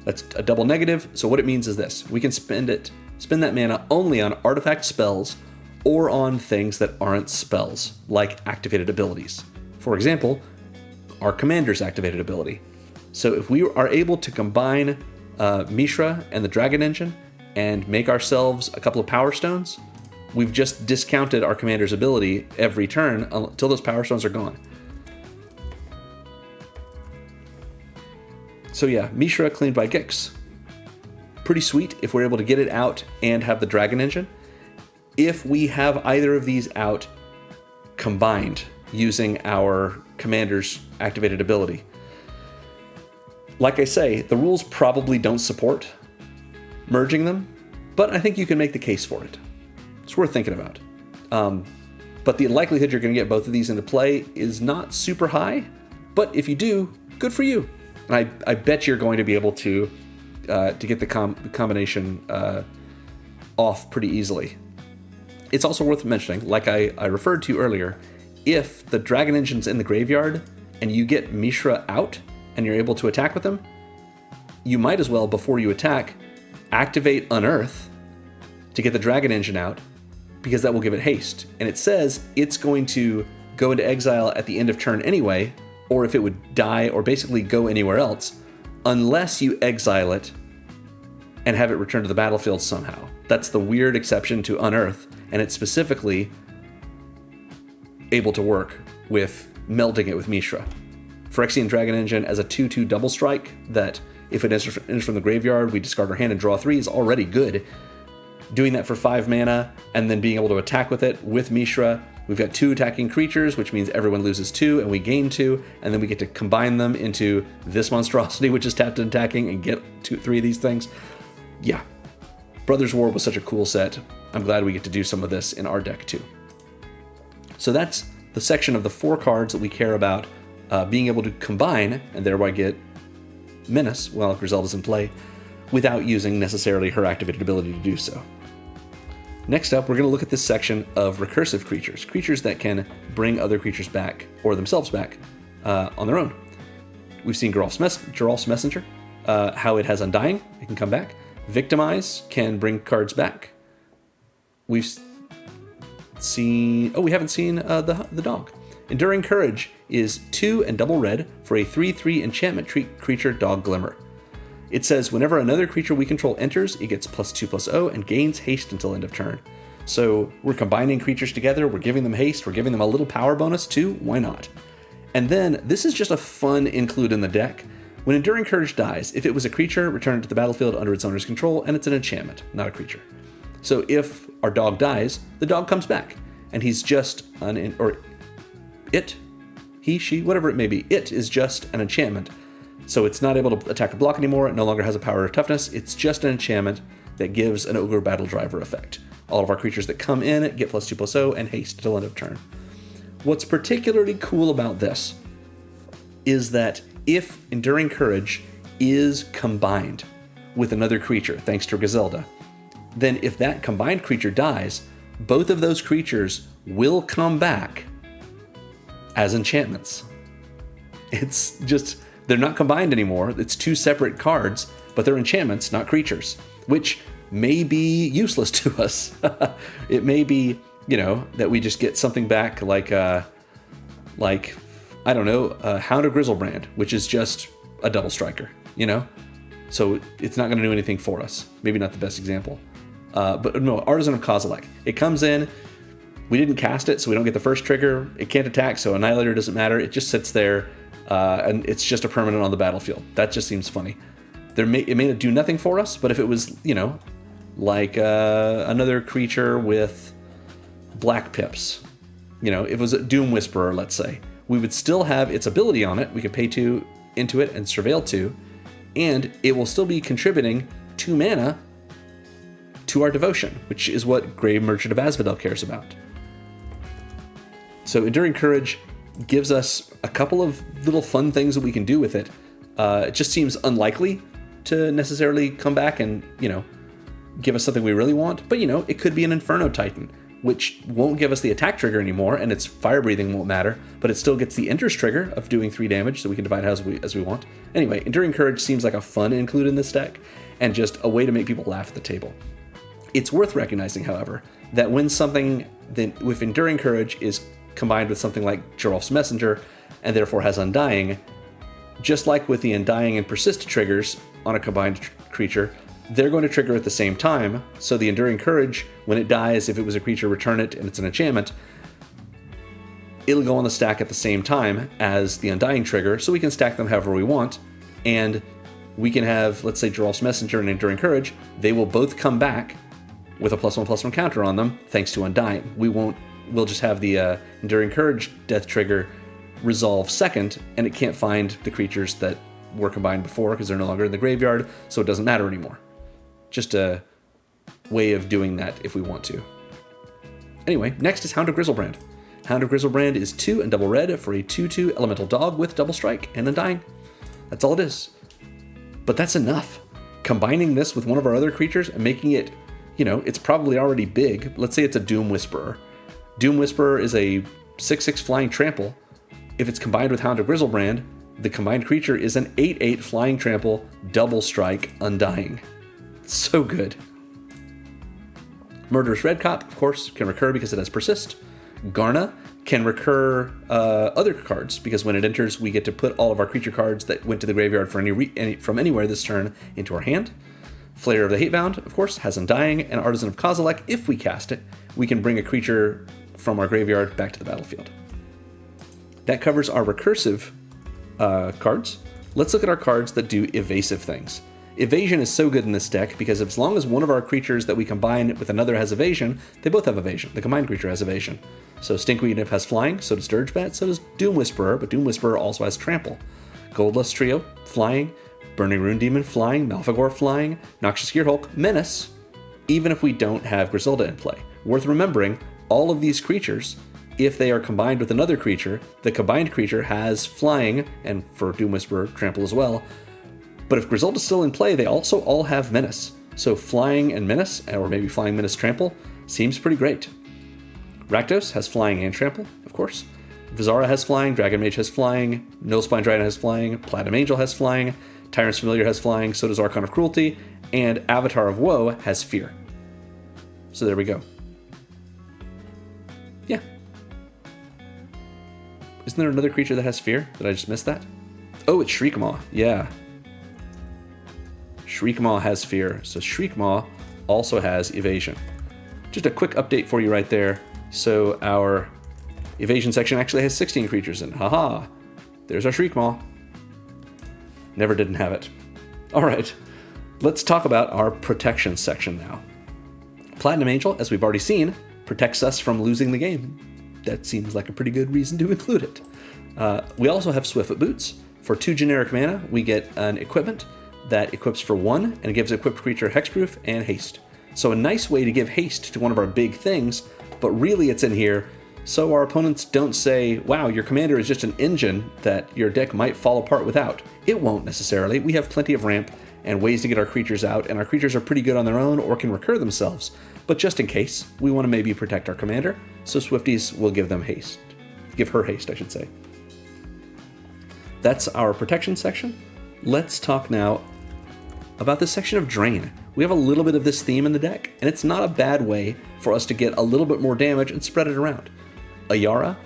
That's a double negative, so what it means is this. We can spend that mana only on artifact spells or on things that aren't spells, like activated abilities. For example, our commander's activated ability. So if we are able to combine Mishra and the Dragon Engine and make ourselves a couple of Power Stones, we've just discounted our commander's ability every turn until those Power Stones are gone. So yeah, Mishra claimed by Gix. Pretty sweet if we're able to get it out and have the Dragon Engine. If we have either of these out combined using our commander's activated ability, like I say, the rules probably don't support merging them, but I think you can make the case for it. It's worth thinking about. But the likelihood you're going to get both of these into play is not super high, but if you do, good for you. And I bet you're going to be able to get the combination off pretty easily. It's also worth mentioning, like I referred to earlier, if the Dragon Engine's in the graveyard and you get Mishra out and you're able to attack with them, you might as well, before you attack, activate Unearth to get the Dragon Engine out, because that will give it haste. And it says it's going to go into exile at the end of turn anyway, or if it would die or basically go anywhere else, unless you exile it and have it return to the battlefield somehow. That's the weird exception to Unearth, and it's specifically able to work with melding it with Mishra. Phyrexian Dragon Engine as a 2/2 double strike that if it enters from the graveyard, we discard our hand and draw 3 is already good. Doing that for 5 mana and then being able to attack with it with Mishra. We've got 2 attacking creatures, which means everyone loses 2 and we gain 2, and then we get to combine them into this monstrosity, which is tapped and attacking, and get 3 of these things. Yeah. Brothers War was such a cool set. I'm glad we get to do some of this in our deck too. So that's the section of the 4 cards that we care about being able to combine and thereby get Menace while Griselda's in play without using necessarily her activated ability to do so. Next up, we're going to look at this section of recursive creatures, creatures that can bring other creatures back or themselves back on their own. We've seen Geralf's Messenger, how it has Undying, it can come back. Victimize can bring cards back. We've seen, we haven't seen the dog. Enduring Courage is 2 and double red for a 3/3 enchantment creature dog glimmer. It says whenever another creature we control enters, it gets +2/+0 and gains haste until end of turn. So we're combining creatures together, we're giving them haste, we're giving them a little power bonus too, why not? And then this is just a fun include in the deck. When Enduring Courage dies, if it was a creature, return it to the battlefield under its owner's control, and it's an enchantment, not a creature. So if our dog dies, the dog comes back, and he's just he, she, whatever it may be, it is just an enchantment. So it's not able to attack or block anymore, it no longer has a power or toughness, it's just an enchantment that gives an Ogre Battle Driver effect. All of our creatures that come in get +2/+0 and haste till end of turn. What's particularly cool about this is that if Enduring Courage is combined with another creature, thanks to Grusilda, then if that combined creature dies, both of those creatures will come back as enchantments. It's just, they're not combined anymore. It's 2 separate cards, but they're enchantments, not creatures, which may be useless to us. It may be, that we just get something back like I don't know, Hound of Griselbrand, which is just a double striker, So it's not going to do anything for us. Maybe not the best example. But no, Artisan of Kozilek. It comes in, we didn't cast it, so we don't get the first trigger. It can't attack, so Annihilator doesn't matter. It just sits there, and it's just a permanent on the battlefield. That just seems funny. It may do nothing for us, but if it was, like another creature with black pips, if it was a Doom Whisperer, let's say, we would still have its ability on it. We could pay 2 into it and surveil 2, and it will still be contributing 2 mana to our devotion, which is what Grave Merchant of Asphodel cares about. So Enduring Courage gives us a couple of little fun things that we can do with it. It just seems unlikely to necessarily come back and, give us something we really want. But, it could be an Inferno Titan, which won't give us the attack trigger anymore, and its fire breathing won't matter, but it still gets the enters trigger of doing 3 damage, so we can divide as we want. Anyway, Enduring Courage seems like a fun include in this deck, and just a way to make people laugh at the table. It's worth recognizing, however, that when something with Enduring Courage is combined with something like Geralf's Messenger, and therefore has Undying, just like with the Undying and Persist triggers on a combined creature, they're going to trigger at the same time, so the Enduring Courage, when it dies, if it was a creature, return it, and it's an enchantment, it'll go on the stack at the same time as the Undying trigger, so we can stack them however we want, and we can have, let's say, Geralf's Messenger and Enduring Courage, they will both come back with a +1/+1 counter on them, thanks to Undying. We'll just have the Enduring Courage death trigger resolve second, and it can't find the creatures that were combined before because they're no longer in the graveyard, so it doesn't matter anymore. Just a way of doing that if we want to. Anyway, next is Hound of Griselbrand. Hound of Griselbrand is 2 and double red for a 2/2 elemental dog with double strike and Undying. That's all it is. But that's enough. Combining this with one of our other creatures and making it, it's probably already big. Let's say it's a Doom Whisperer. Doom Whisperer is a 6/6 flying trample. If it's combined with Hound of Griselbrand, the combined creature is an 8/8 flying trample, double strike, Undying. So good. Murderous Redcop, of course, can recur because it has Persist. Garna can recur other cards, because when it enters, we get to put all of our creature cards that went to the graveyard from anywhere this turn into our hand. Flayer of the Hatebound, of course, has Undying, and Artisan of Kozilek, if we cast it, we can bring a creature from our graveyard back to the battlefield. That covers our recursive cards. Let's look at our cards that do evasive things. Evasion is so good in this deck because as long as one of our creatures that we combine with another has Evasion, they both have Evasion. The combined creature has Evasion. So Stinkweed Imp has Flying, so does Dirgebat, so does Doom Whisperer, but Doom Whisperer also has Trample. Goldlust Trio, Flying, Burning Rune Demon, Flying, Malfagor, Flying, Noxious Gearhulk, Menace, even if we don't have Grusilda in play. Worth remembering, all of these creatures, if they are combined with another creature, the combined creature has Flying, and for Doom Whisperer, Trample as well. But if Griselda's still in play, they also all have Menace. So Flying and Menace, or maybe Flying, Menace, Trample, seems pretty great. Rakdos has Flying and Trample, of course. Vizara has Flying, Dragon Mage has Flying, Nullspine Dragon has Flying, Platinum Angel has Flying, Tyrant's Familiar has Flying, so does Archon of Cruelty, and Avatar of Woe has Fear. So there we go. Yeah. Isn't there another creature that has Fear? Did I just miss that? Oh, it's Shriekmaw. Yeah. Shriekmaw has Fear, so Shriekmaw also has Evasion. Just a quick update for you right there. So our Evasion section actually has 16 creatures in. Haha! There's our Shriekmaw. Never didn't have it. Alright, let's talk about our protection section now. Platinum Angel, as we've already seen, protects us from losing the game. That seems like a pretty good reason to include it. We also have Swiftfoot Boots. For 2 generic mana, we get an equipment that equips for 1, and it gives equipped creature Hexproof and Haste. So a nice way to give Haste to one of our big things, but really it's in here so our opponents don't say, wow, your commander is just an engine that your deck might fall apart without. It won't necessarily. We have plenty of ramp and ways to get our creatures out, and our creatures are pretty good on their own or can recur themselves. But just in case, we want to maybe protect our commander, so Swifties will give them Haste. Give her Haste, I should say. That's our protection section. Let's talk now about this section of Drain. We have a little bit of this theme in the deck, and it's not a bad way for us to get a little bit more damage and spread it around. Ayara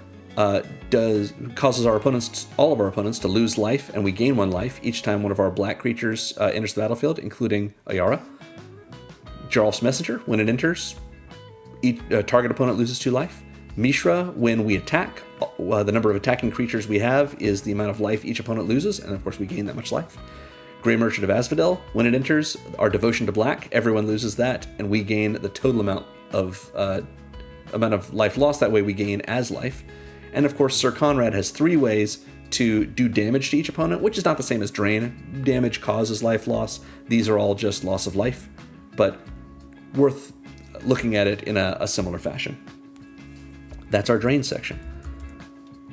causes our opponents, all of our opponents, to lose life, and we gain 1 life each time one of our black creatures enters the battlefield, including Ayara. Jarlf's Messenger, when it enters, each target opponent loses 2 life. Mishra, when we attack, the number of attacking creatures we have is the amount of life each opponent loses, and of course we gain that much life. Grey Merchant of Asphodel, when it enters, our Devotion to Black, everyone loses that, and we gain the total amount of life lost. That way we gain as life. And of course, Sir Conrad has 3 ways to do damage to each opponent, which is not the same as Drain. Damage causes life loss. These are all just loss of life, but worth looking at it in a similar fashion. That's our Drain section.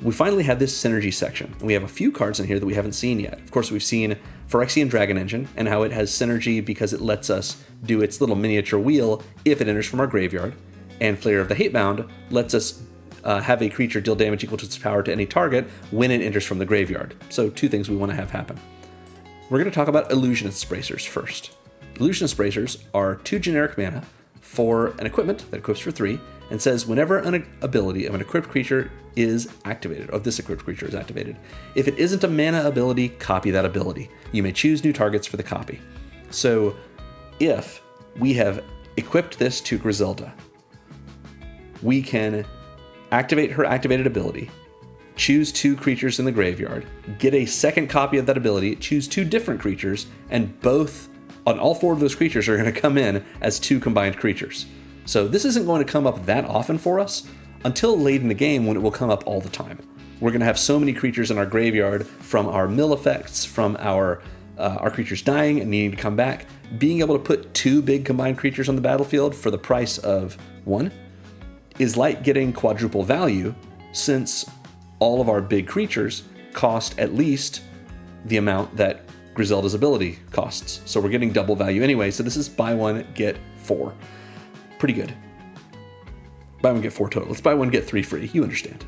We finally have this synergy section, and we have a few cards in here that we haven't seen yet. Of course, we've seen Phyrexian Dragon Engine and how it has synergy because it lets us do its little miniature wheel if it enters from our graveyard, and Flayer of the Hatebound lets us have a creature deal damage equal to its power to any target when it enters from the graveyard. So 2 things we want to have happen. We're going to talk about Illusionist Bracers first. Illusionist Bracers are 2 generic mana for an equipment that equips for 3 and says whenever an ability of an equipped creature is activated, or this equipped creature is activated, if it isn't a mana ability, copy that ability. You may choose new targets for the copy. So if we have equipped this to Grusilda, we can activate her activated ability, choose 2 creatures in the graveyard, get a second copy of that ability, choose 2 different creatures, and all 4 of those creatures are going to come in as 2 combined creatures. So this isn't going to come up that often for us until late in the game when it will come up all the time. We're going to have so many creatures in our graveyard from our mill effects, from our creatures dying and needing to come back. Being able to put 2 big combined creatures on the battlefield for the price of 1 is like getting quadruple value, since all of our big creatures cost at least the amount that Griselda's ability costs. So we're getting double value anyway, so this is buy 1, get 4. Pretty good. Buy 1, get 4 total. Let's buy 1, get 3 free. You understand.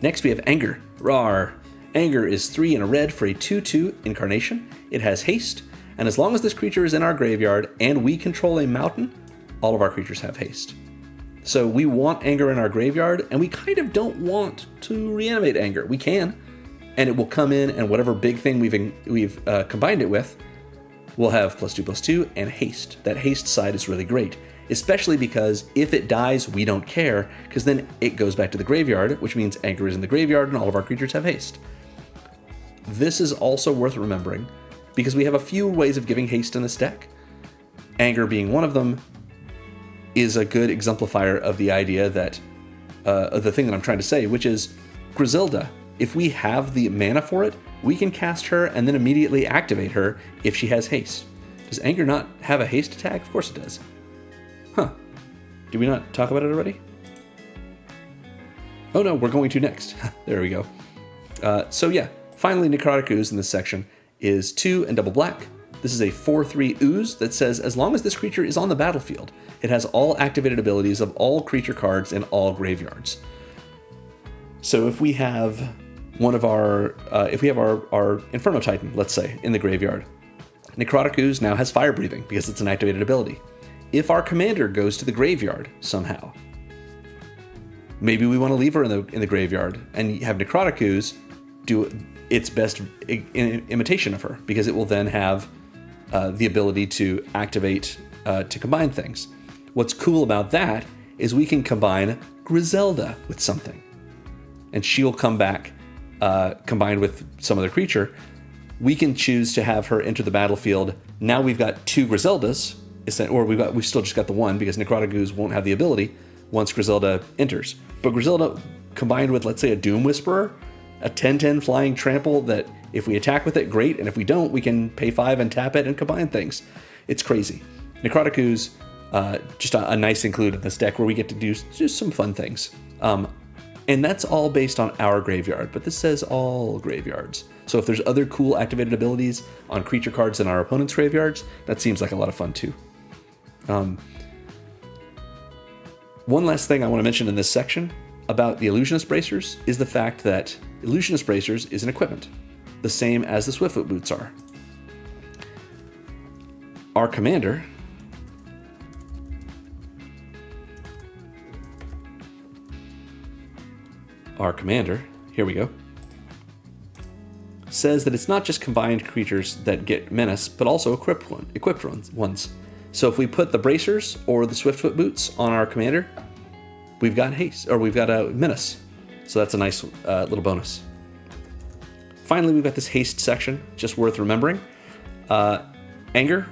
Next we have Anger. Rawr. Anger is 3 and a red for a 2/2 incarnation. It has haste, and as long as this creature is in our graveyard and we control a mountain, all of our creatures have haste. So we want Anger in our graveyard, and we kind of don't want to reanimate Anger. We can, and it will come in, and whatever big thing we've combined it with will have +2/+2 and haste. That haste side is really great, especially because if it dies, we don't care, because then it goes back to the graveyard, which means Anger is in the graveyard and all of our creatures have haste. This is also worth remembering, because we have a few ways of giving haste in this deck. Anger being one of them is a good exemplifier of the idea that, of the thing that I'm trying to say, which is Grusilda. If we have the mana for it, we can cast her and then immediately activate her if she has haste. Does Anger not have a haste attack? Of course it does. Huh. Did we not talk about it already? Oh no, we're going to next. There we go. So yeah, finally Necrotic Ooze in this section is 2 and double black. This is a 4/3 ooze that says as long as this creature is on the battlefield, it has all activated abilities of all creature cards in all graveyards. So if we have one of our, our Inferno Titan, let's say, in the graveyard, Necrotic Ooze now has fire breathing because it's an activated ability. If our commander goes to the graveyard somehow, maybe we want to leave her in the graveyard and have Necrotic Ooze do its best imitation of her, because it will then have the ability to activate to combine things. What's cool about that is we can combine Grusilda with something, and she'll come back combined with some other creature. We can choose to have her enter the battlefield. Now we've got 2 Grusildas, or we've still just got the one because Necrotic Ooze won't have the ability once Grusilda enters. But Grusilda combined with, let's say, a Doom Whisperer, a 10/10 flying trample that if we attack with it, great, and if we don't, we can pay 5 and tap it and combine things. It's crazy. Necrotic Ooze, just a nice include in this deck where we get to do just some fun things. And that's all based on our graveyard, but this says all graveyards. So if there's other cool activated abilities on creature cards in our opponent's graveyards, that seems like a lot of fun too. One last thing I want to mention in this section about the Illusionist Bracers is the fact that Illusionist Bracers is an equipment, the same as the Swiftfoot Boots are. Our commander here we go, says that it's not just combined creatures that get menace, but also equipped ones. So if we put the bracers or the Swiftfoot Boots on our commander, we've got haste, or we've got a menace. So that's a nice little bonus. Finally, we've got this haste section, just worth remembering. Anger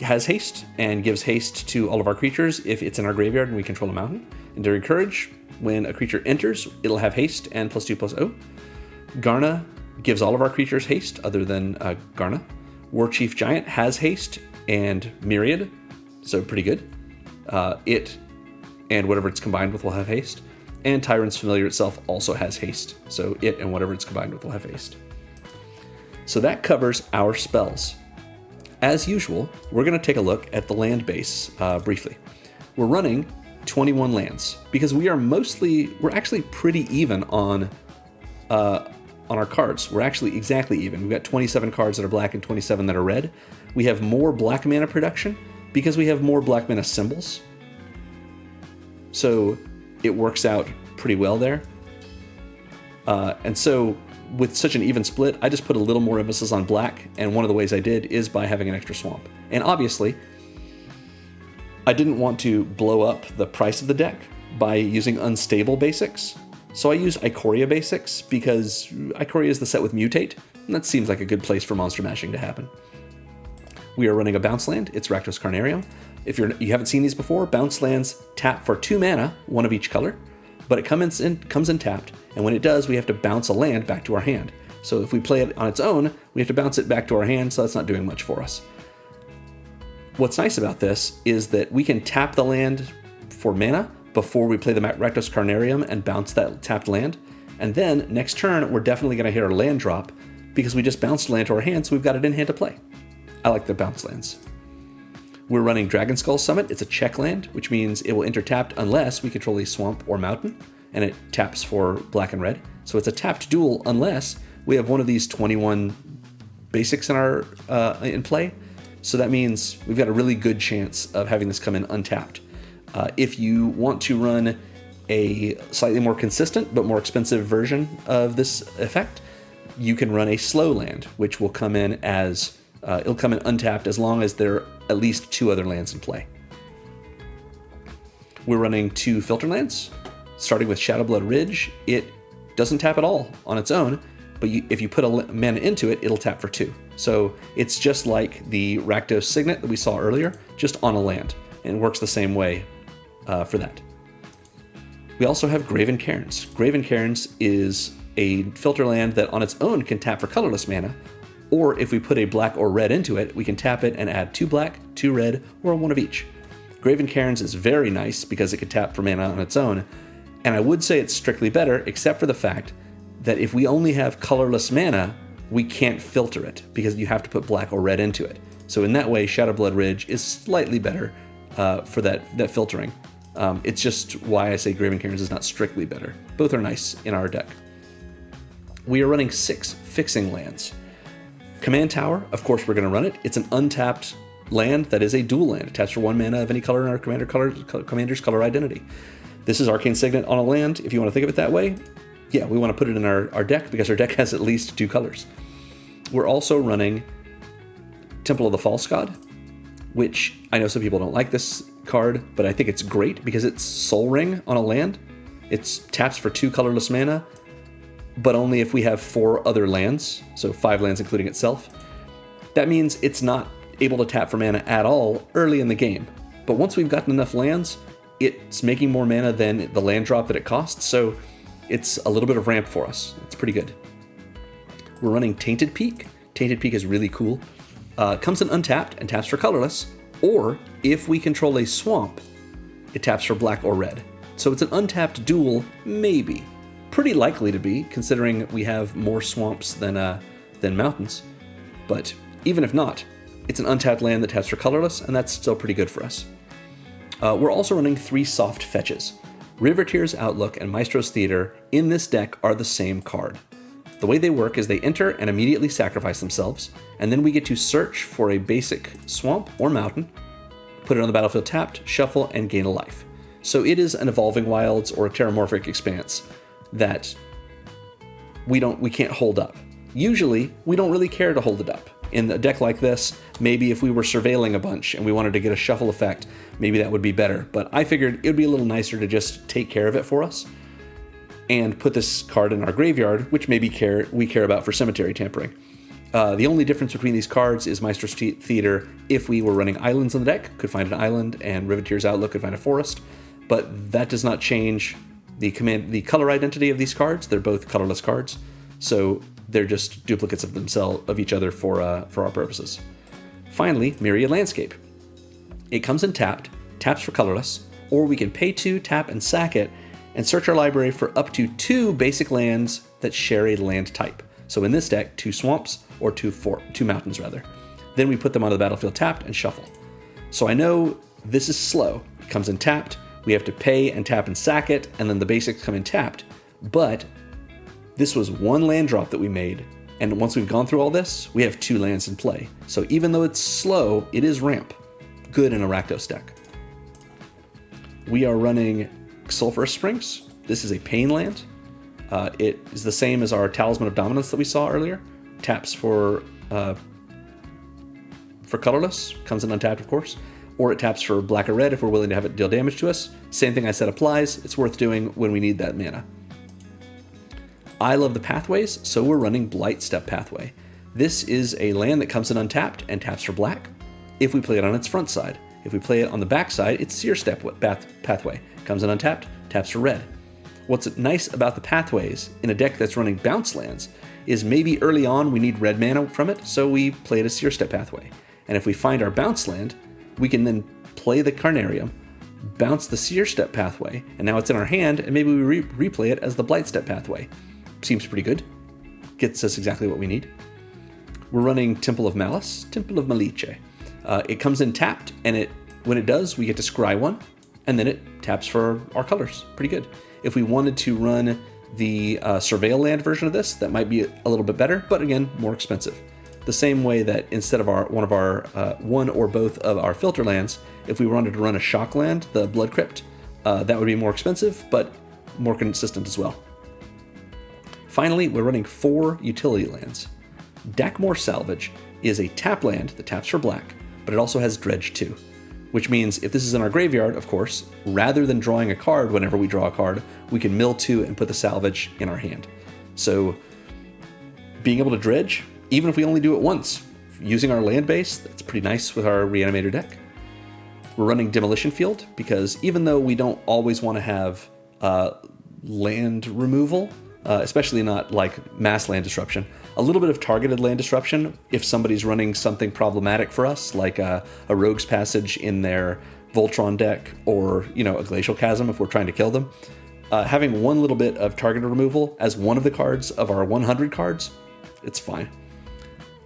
has haste and gives haste to all of our creatures if it's in our graveyard and we control a mountain. And during Courage, when a creature enters, it'll have haste and +2/+0. Garna gives all of our creatures haste other than Garna. War Chief Giant has haste and Myriad, so pretty good. It and whatever it's combined with will have haste. And Tyrant's Familiar itself also has haste, so it and whatever it's combined with will have haste. So that covers our spells. As usual, we're going to take a look at the land base briefly. We're running 21 lands because we're actually pretty even on our cards. We're actually exactly even. We've got 27 cards that are black and 27 that are red. We have more black mana production because we have more black mana symbols. So it works out pretty well there. And so with such an even split, I just put a little more emphasis on black, and one of the ways I did is by having an extra swamp. And obviously, I didn't want to blow up the price of the deck by using unstable basics. So I use Ikoria basics because Ikoria is the set with Mutate, and that seems like a good place for monster mashing to happen. We are running a bounce land. It's Rakdos Carnarium. If you haven't seen these before, bounce lands tap for 2 mana, one of each color, but it comes in tapped, and when it does, we have to bounce a land back to our hand. So if we play it on its own, we have to bounce it back to our hand, so that's not doing much for us. What's nice about this is that we can tap the land for mana before we play the Rakdos Carnarium and bounce that tapped land, and then next turn, we're definitely going to hit our land drop because we just bounced land to our hand, so we've got it in hand to play. I like the bounce lands. We're running Dragon Skull Summit. It's a check land, which means it will enter tapped unless we control a swamp or mountain, and it taps for black and red. So it's a tapped duel unless we have one of these 21 basics in play. So that means we've got a really good chance of having this come in untapped. If you want to run a slightly more consistent but more expensive version of this effect, you can run a slow land, which will come in as, it'll come in untapped as long as there are at least 2 other lands in play. We're running 2 filter lands, starting with Shadowblood Ridge. It doesn't tap at all on its own, but if you put a mana into it, it'll tap for 2. So it's just like the Rakdos Signet that we saw earlier, just on a land, and it works the same way for that. We also have Graven Cairns. Graven Cairns is a filter land that on its own can tap for colorless mana, or if we put a black or red into it, we can tap it and add 2 black, 2 red, or 1 of each. Graven Cairns is very nice because it can tap for mana on its own, and I would say it's strictly better, except for the fact that if we only have colorless mana, we can't filter it, because you have to put black or red into it. So in that way, Shadowblood Ridge is slightly better for that filtering. It's just why I say Graven Cairns is not strictly better. Both are nice in our deck. We are running 6 fixing lands. Command Tower, of course we're going to run it. It's an untapped land that is a dual land. It taps for 1 mana of any color in our commander's color identity. This is Arcane Signet on a land, if you want to think of it that way. Yeah, we want to put it in our deck because our deck has at least 2 colors. We're also running Temple of the False God, which I know some people don't like this card, but I think it's great because it's Soul Ring on a land. It taps for 2 colorless mana, but only if we have 4 other lands, so 5 lands including itself. That means it's not able to tap for mana at all early in the game. But once we've gotten enough lands, it's making more mana than the land drop that it costs, so it's a little bit of ramp for us. It's pretty good. We're running Tainted Peak. Tainted Peak is really cool. Comes in untapped and taps for colorless, or if we control a swamp, it taps for black or red. So it's an untapped dual, maybe. Pretty likely to be, considering we have more swamps than mountains. But even if not, it's an untapped land that taps for colorless, and that's still pretty good for us. We're also running 3 soft fetches. Riveteer's Outlook and Maestro's Theater in this deck are the same card. The way they work is they enter and immediately sacrifice themselves, and then we get to search for a basic swamp or mountain, put it on the battlefield tapped, shuffle, and gain a life. So it is an Evolving Wilds or a Terramorphic Expanse that we can't hold up. Usually, we don't really care to hold it up. In a deck like this, maybe if we were surveilling a bunch and we wanted to get a shuffle effect, maybe that would be better. But I figured it would be a little nicer to just take care of it for us and put this card in our graveyard, which maybe we care about for cemetery tampering. The only difference between these cards is Maestro's Theater, if we were running islands on the deck, could find an island, and Riveteer's Outlook could find a forest. But that does not change the color identity of these cards. They're both colorless cards, so they're just duplicates of each other for our purposes. Finally, Myriad Landscape. It comes in tapped, taps for colorless, or we can pay 2, tap, and sack it, and search our library for up to 2 basic lands that share a land type. So in this deck, 2 swamps, or 2 mountains rather. Then we put them on the battlefield tapped and shuffle. So I know this is slow. It comes in tapped, we have to pay and tap and sack it, and then the basics come in tapped. But this was 1 land drop that we made, and once we've gone through all this, we have 2 lands in play. So even though it's slow, it is ramp. Good in a Rakdos deck. We are running Sulphurous Springs. This is a pain land. It is the same as our Talisman of Dominance that we saw earlier. Taps for colorless, comes in untapped of course, or it taps for black or red if we're willing to have it deal damage to us. Same thing I said applies. It's worth doing when we need that mana. I love the pathways, so we're running Blightstep Pathway. This is a land that comes in untapped and taps for black if we play it on its front side. If we play it on the back side, it's Seer Step Pathway. Comes in untapped, taps for red. What's nice about the pathways in a deck that's running bounce lands is maybe early on we need red mana from it, so we play it as Seer Step Pathway. And if we find our bounce land, we can then play the Carnarium, bounce the Seer Step Pathway, and now it's in our hand, and maybe we replay it as the Blightstep Pathway. Seems pretty good. Gets us exactly what we need. We're running Temple of Malice, Temple of Malice. It comes in tapped, and when it does, we get to scry 1, and then it taps for our colors. Pretty good. If we wanted to run the Surveil land version of this, that might be a little bit better, but again, more expensive. The the same way that instead of one or both of our filter lands, if we wanted to run a shock land, the Blood Crypt, that would be more expensive, but more consistent as well. Finally, we're running 4 utility lands. Dackmore Salvage is a tap land that taps for black, but it also has Dredge 2, which means if this is in our graveyard, of course, rather than drawing a card whenever we draw a card, we can mill 2 and put the salvage in our hand. So being able to dredge, even if we only do it once, using our land base, that's pretty nice with our Reanimator deck. We're running Demolition Field because even though we don't always want to have land removal, especially not like mass land disruption, a little bit of targeted land disruption if somebody's running something problematic for us, like a Rogue's Passage in their Voltron deck, or a Glacial Chasm if we're trying to kill them. Having one little bit of targeted removal as one of the cards of our 100 cards, it's fine.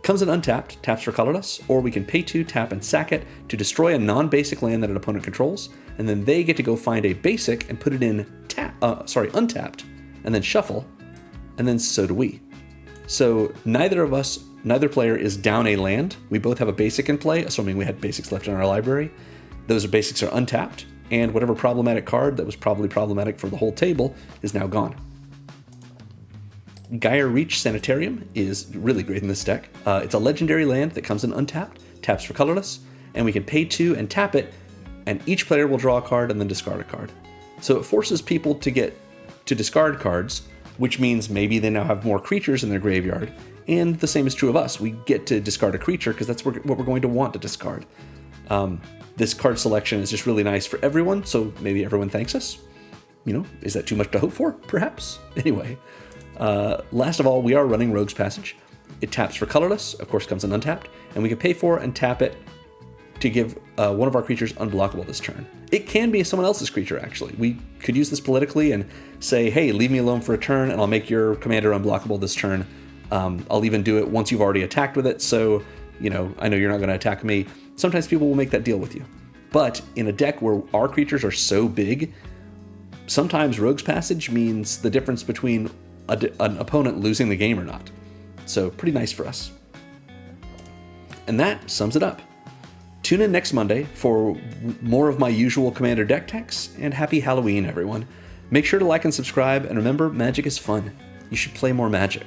Comes in untapped, taps for colorless, or we can pay 2, tap, and sack it to destroy a non-basic land that an opponent controls, and then they get to go find a basic and put it in untapped, and then shuffle, and then so do we. So neither player is down a land. We both have a basic in play, assuming we had basics left in our library. Those basics are untapped, and whatever problematic card that was probably problematic for the whole table is now gone. Gaia Reach Sanitarium is really great in this deck. It's a legendary land that comes in untapped, taps for colorless, and we can pay 2 and tap it, and each player will draw a card and then discard a card. So it forces people to get to discard cards, which means maybe they now have more creatures in their graveyard, and the same is true of us. We get to discard a creature because that's what we're going to want to discard. This card selection is just really nice for everyone, so maybe everyone thanks us. Is that too much to hope for? Perhaps. Anyway, last of all, we are running Rogue's Passage. It taps for colorless, of course comes in untapped, and we can pay 4 and tap it to give one of our creatures unblockable this turn. It can be someone else's creature, actually. We could use this politically and say, hey, leave me alone for a turn, and I'll make your commander unblockable this turn. I'll even do it once you've already attacked with it, so, I know you're not going to attack me. Sometimes people will make that deal with you. But in a deck where our creatures are so big, sometimes Rogue's Passage means the difference between an opponent losing the game or not. So pretty nice for us. And that sums it up. Tune in next Monday for more of my usual Commander deck techs, and happy Halloween, everyone. Make sure to like and subscribe, and remember, Magic is fun. You should play more Magic.